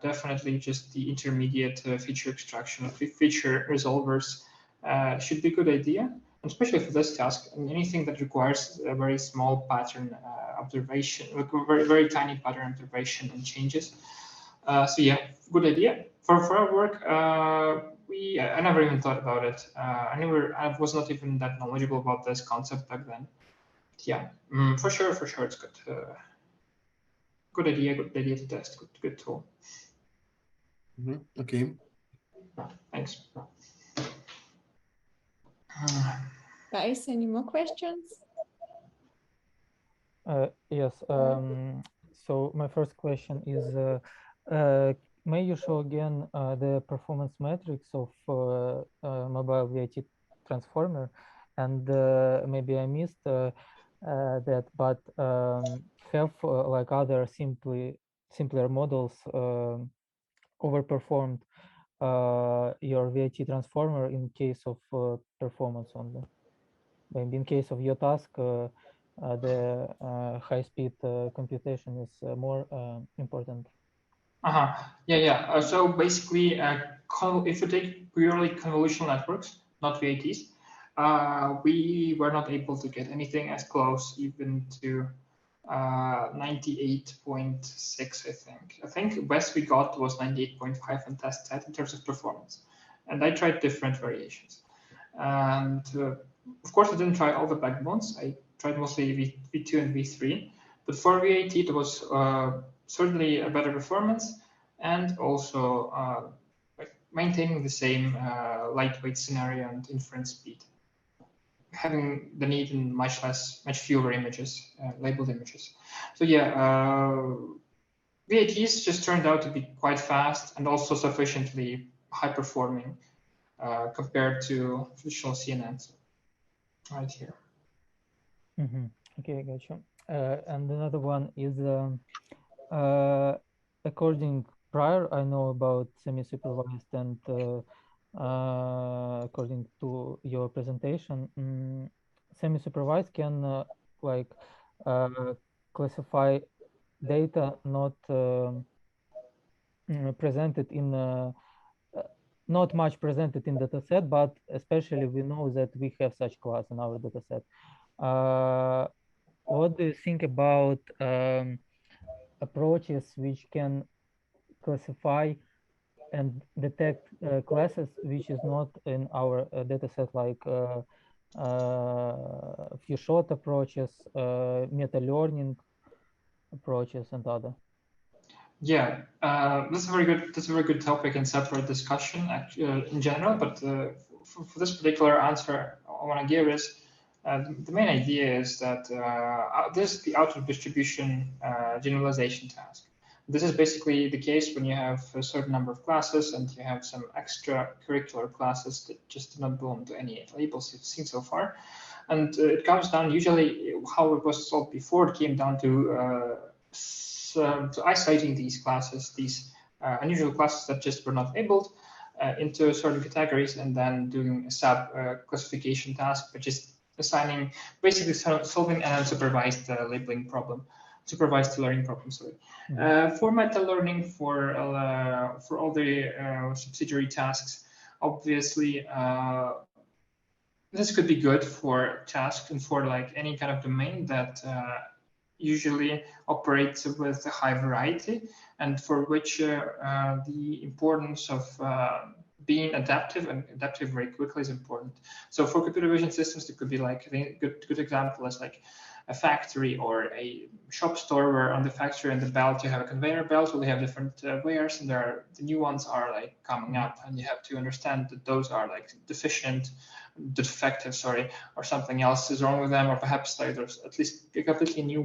definitely just the intermediate feature extraction of feature resolvers should be a good idea. And especially for this task, and anything that requires a very small pattern observation, like very tiny pattern observation and changes. So yeah, good idea. For our work, I never even thought about it. I was not even that knowledgeable about this concept back then. Yeah, for sure, it's good. Good idea to test. Good tool. Okay. Thanks. Guys, any more questions? Yes. So my first question is, may you show again the performance metrics of mobile VIT transformer? And maybe I missed that, but have like other simpler models overperformed your VIT transformer in case of performance only? Maybe in case of your task, the high-speed computation is more important. Yeah. So basically, if you take purely convolutional networks, not VATs, we were not able to get anything as close even to 98.6, I think. I think best we got was 98.5 on test set in terms of performance. And I tried different variations. And of course, I didn't try all the backbones. I tried mostly V2 and V3. But for VAT, it was certainly a better performance, and also like maintaining the same lightweight scenario and inference speed, having the need in much fewer images, labeled images. So yeah, VATs just turned out to be quite fast and also sufficiently high performing compared to traditional CNNs. Right here. Mm-hmm. Okay, gotcha. And another one is, according prior, I know about semi-supervised, and according to your presentation, semi-supervised can like classify data not presented in not much presented in dataset, but especially we know that we have such class in our dataset. What do you think about approaches which can classify and detect classes which is not in our dataset, like few shot approaches, meta learning approaches, and other? Yeah, that's a very good topic and separate discussion in general. But for this particular answer, I want to give is the main idea is that this is the out of distribution generalization task. This is basically the case when you have a certain number of classes and you have some extracurricular classes that just do not belong to any labels you've seen so far. And it comes down usually how it was solved before. It came down to isolating these classes, these unusual classes that just were not labeled into certain categories, and then doing a sub classification task, which is assigning, basically solving an unsupervised labeling problem, supervised learning problem. Sorry. For meta learning, for all the subsidiary tasks, obviously this could be good for tasks and for like any kind of domain that usually operates with a high variety, and for which the importance of being adaptive and adaptive very quickly is important. So for computer vision systems, it could be like, I think a good example is like a factory or a shop store, where on the factory and the belt you have a conveyor belt where they have different weighers, and the new ones are like coming up, and you have to understand that those are like defective, sorry, or something else is wrong with them, or perhaps like there's at least a completely new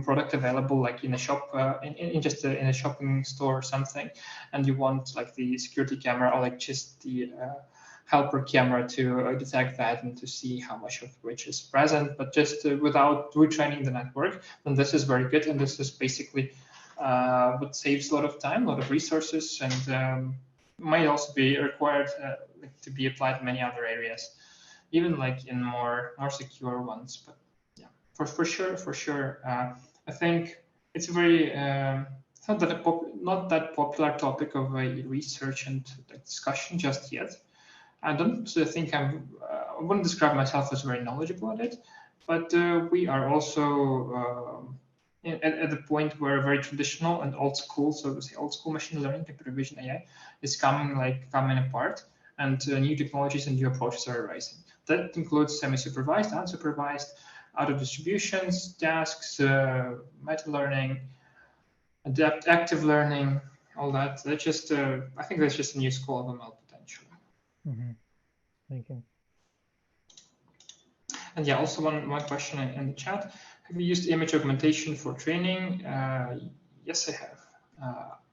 product available, like in a shop, in a shopping store or something, and you want like the security camera or like just the helper camera to detect that and to see how much of which is present, but just without retraining the network. And this is very good, and this is basically what saves a lot of time, a lot of resources, and might also be required to be applied in many other areas, even like in more secure ones. But yeah, for sure, I think it's a very it's not that popular topic of a research and discussion just yet. I don't think I wouldn't describe myself as very knowledgeable at it, but we are also at the point where very traditional and old school, so to say, old school machine learning, computer vision, AI is coming apart, and new technologies and new approaches are arising. That includes semi-supervised, unsupervised, out of distributions, tasks, meta learning, active learning, all that. That's just, I think that's just a new school of ML potentially. Mm-hmm. Thank you. And yeah, also one question in the chat. Have you used image augmentation for training? Yes, I have.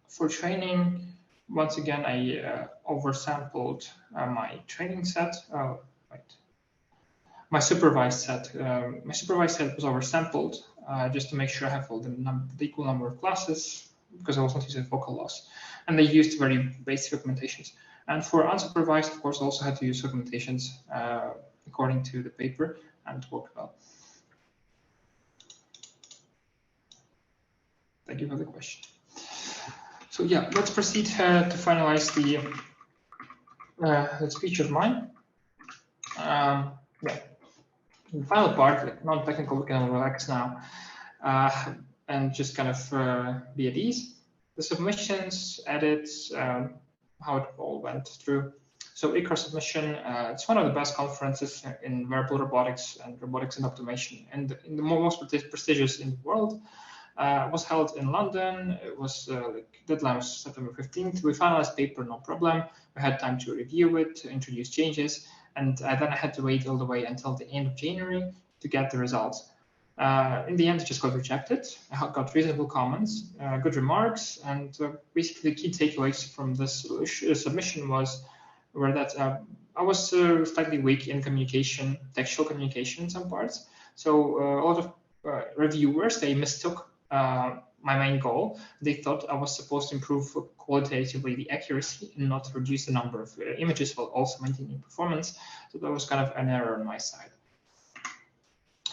For training, once again, I oversampled my training set. Oh, right. My supervised set. My supervised set was oversampled just to make sure I have all the equal number of classes, because I was not using focal loss. And they used very basic augmentations. And for unsupervised, of course, I also had to use augmentations according to the paper, and it worked well. Thank you for the question. So yeah, let's proceed to finalize the speech of mine. Yeah, the final part, like non-technical, we can relax now and just kind of be at ease. The submissions, edits, how it all went through. So ICRA submission, it's one of the best conferences in wearable robotics and robotics and automation, and in the most prestigious in the world. It was held in London. It was like deadline was September 15th. We finalized paper, no problem. We had time to review it, to introduce changes, and then I had to wait all the way until the end of January to get the results. In the end, it just got rejected. I got reasonable comments, good remarks, and basically the key takeaways from this submission were that I was slightly weak in communication, textual communication in some parts. So a lot of reviewers, they mistook my main goal. They thought I was supposed to improve qualitatively the accuracy and not reduce the number of images while also maintaining performance. So that was kind of an error on my side.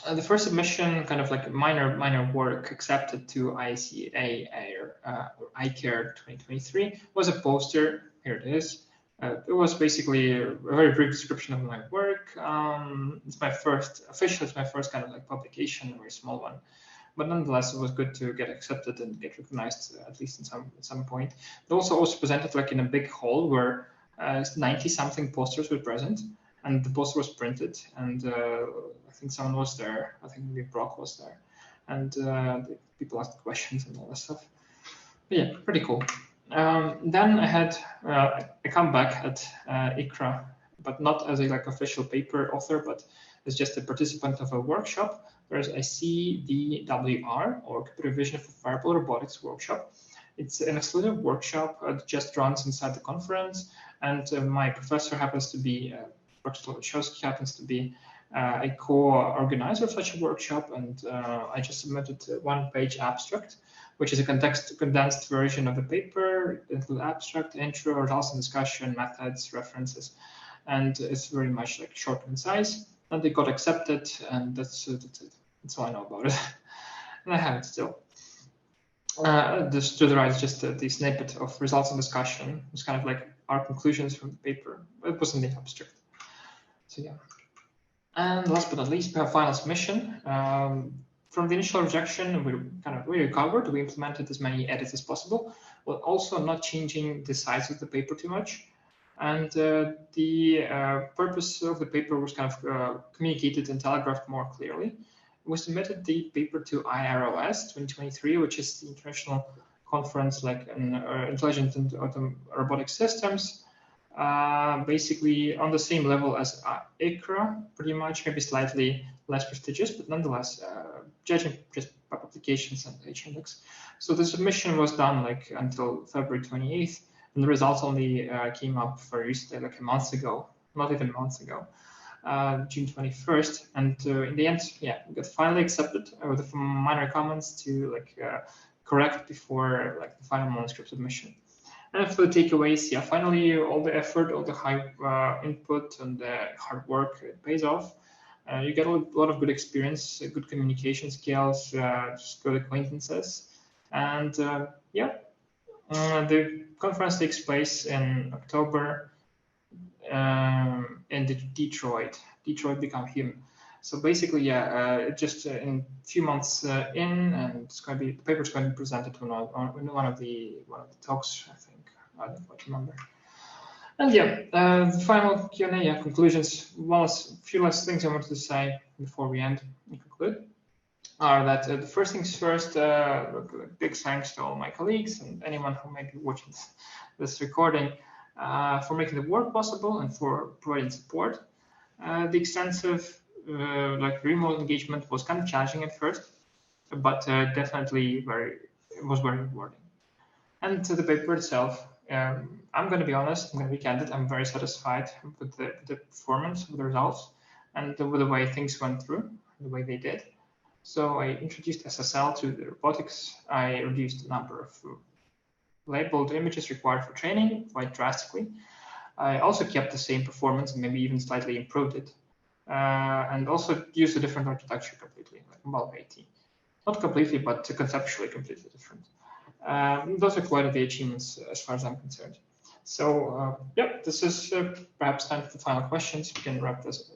The first submission, kind of like minor work accepted to ICA or iCare 2023, was a poster. Here it is. It was basically a very brief description of my work. It's my first kind of like publication, a very small one. But nonetheless, it was good to get accepted and get recognized, at least at some point. It also presented like in a big hall where 90-something posters were present, and the poster was printed, and I think someone was there. I think maybe Brock was there, and the people asked questions and all that stuff. But yeah, pretty cool. Then I had a comeback at ICRA, but not as a like official paper author, but as just a participant of a workshop. There's a CVWR, or Computer Vision for Wearable Robotics workshop. It's an exclusive workshop that just runs inside the conference, and my professor happens to be, Dr. Lewandowski happens to be a co-organizer of such a workshop, and I just submitted a one-page abstract, which is a condensed version of the paper. It includes abstract, intro, results and discussion, methods, references, and it's very much like short and concise. And they got accepted, and that's it. That's all I know about it. And I have it still. This to the right is just the snippet of results and discussion. It's kind of like our conclusions from the paper. It wasn't the abstract. So yeah. And last but not least, we have final submission. From the initial rejection, we recovered. We implemented as many edits as possible, while also not changing the size of the paper too much. And the purpose of the paper was kind of communicated and telegraphed more clearly. We submitted the paper to IROS 2023, which is the international conference like in intelligent and robotic systems, basically on the same level as ICRA, pretty much, maybe slightly less prestigious, but nonetheless, judging just by publications and H-index. So the submission was done like until February 28th. And the results only came up very recently, like a month ago, not even months ago, June 21st. And in the end, yeah, we got finally accepted with minor comments to like correct before like the final manuscript submission. And for the takeaways, yeah, finally all the effort, all the high input and the hard work, it pays off. You get a lot of good experience, good communication skills, just good acquaintances, and yeah. The conference takes place in October in Detroit. Detroit Become Human. So basically, yeah, just in a few months in, and it's going to be the paper is going to be presented in one of the talks. I think I don't quite remember. And yeah, the final Q&A, conclusions. Well, a few last things I wanted to say before we end and conclude. are that the first things first, big thanks to all my colleagues and anyone who may be watching this recording for making the work possible and for providing support. The extensive remote engagement was kind of challenging at first, but definitely it was very rewarding. And to the paper itself, I'm going to be honest, I'm going to be candid, I'm very satisfied with the performance of the results and with the way things went through, the way they did. So I introduced SSL to the robotics. I reduced the number of labeled images required for training quite drastically. I also kept the same performance and maybe even slightly improved it. And also used a different architecture completely, like BiomechanicalEngineering. Not completely, but conceptually completely different. Those are quite the achievements as far as I'm concerned. So yeah, this is perhaps time for the final questions. We can wrap this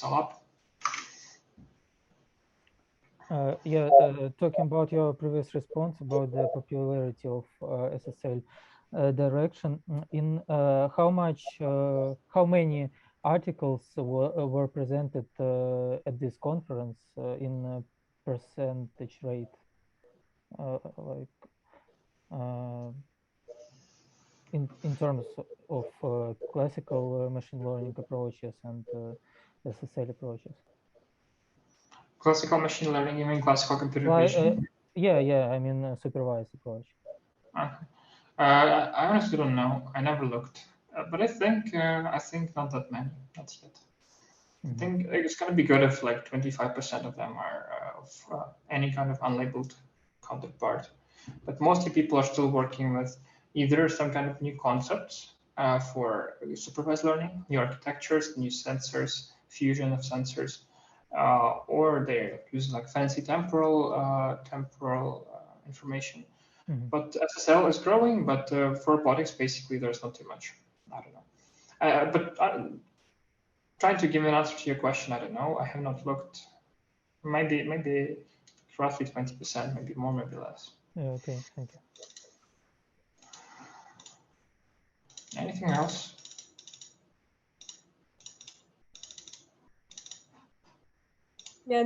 all up. Talking about your previous response about the popularity of SSL direction, in how many articles were presented at this conference in percentage rate, in terms of classical machine learning approaches and SSL approaches? Classical machine learning, you mean classical computer vision? Yeah, I mean supervised approach. Okay. I honestly don't know. I never looked, but I think not that many, not yet. I think it's going to be good if like 25% of them are of any kind of unlabeled counterpart. But mostly people are still working with either some kind of new concepts for supervised learning, new architectures, new sensors, fusion of sensors, or they're using like fancy temporal information. But SSL is growing, but for robotics, basically, there's not too much. I don't know. But trying to give an answer to your question, I don't know. I have not looked. Maybe roughly 20%, maybe more, maybe less. Yeah, okay, thank you. Anything else? Yeah.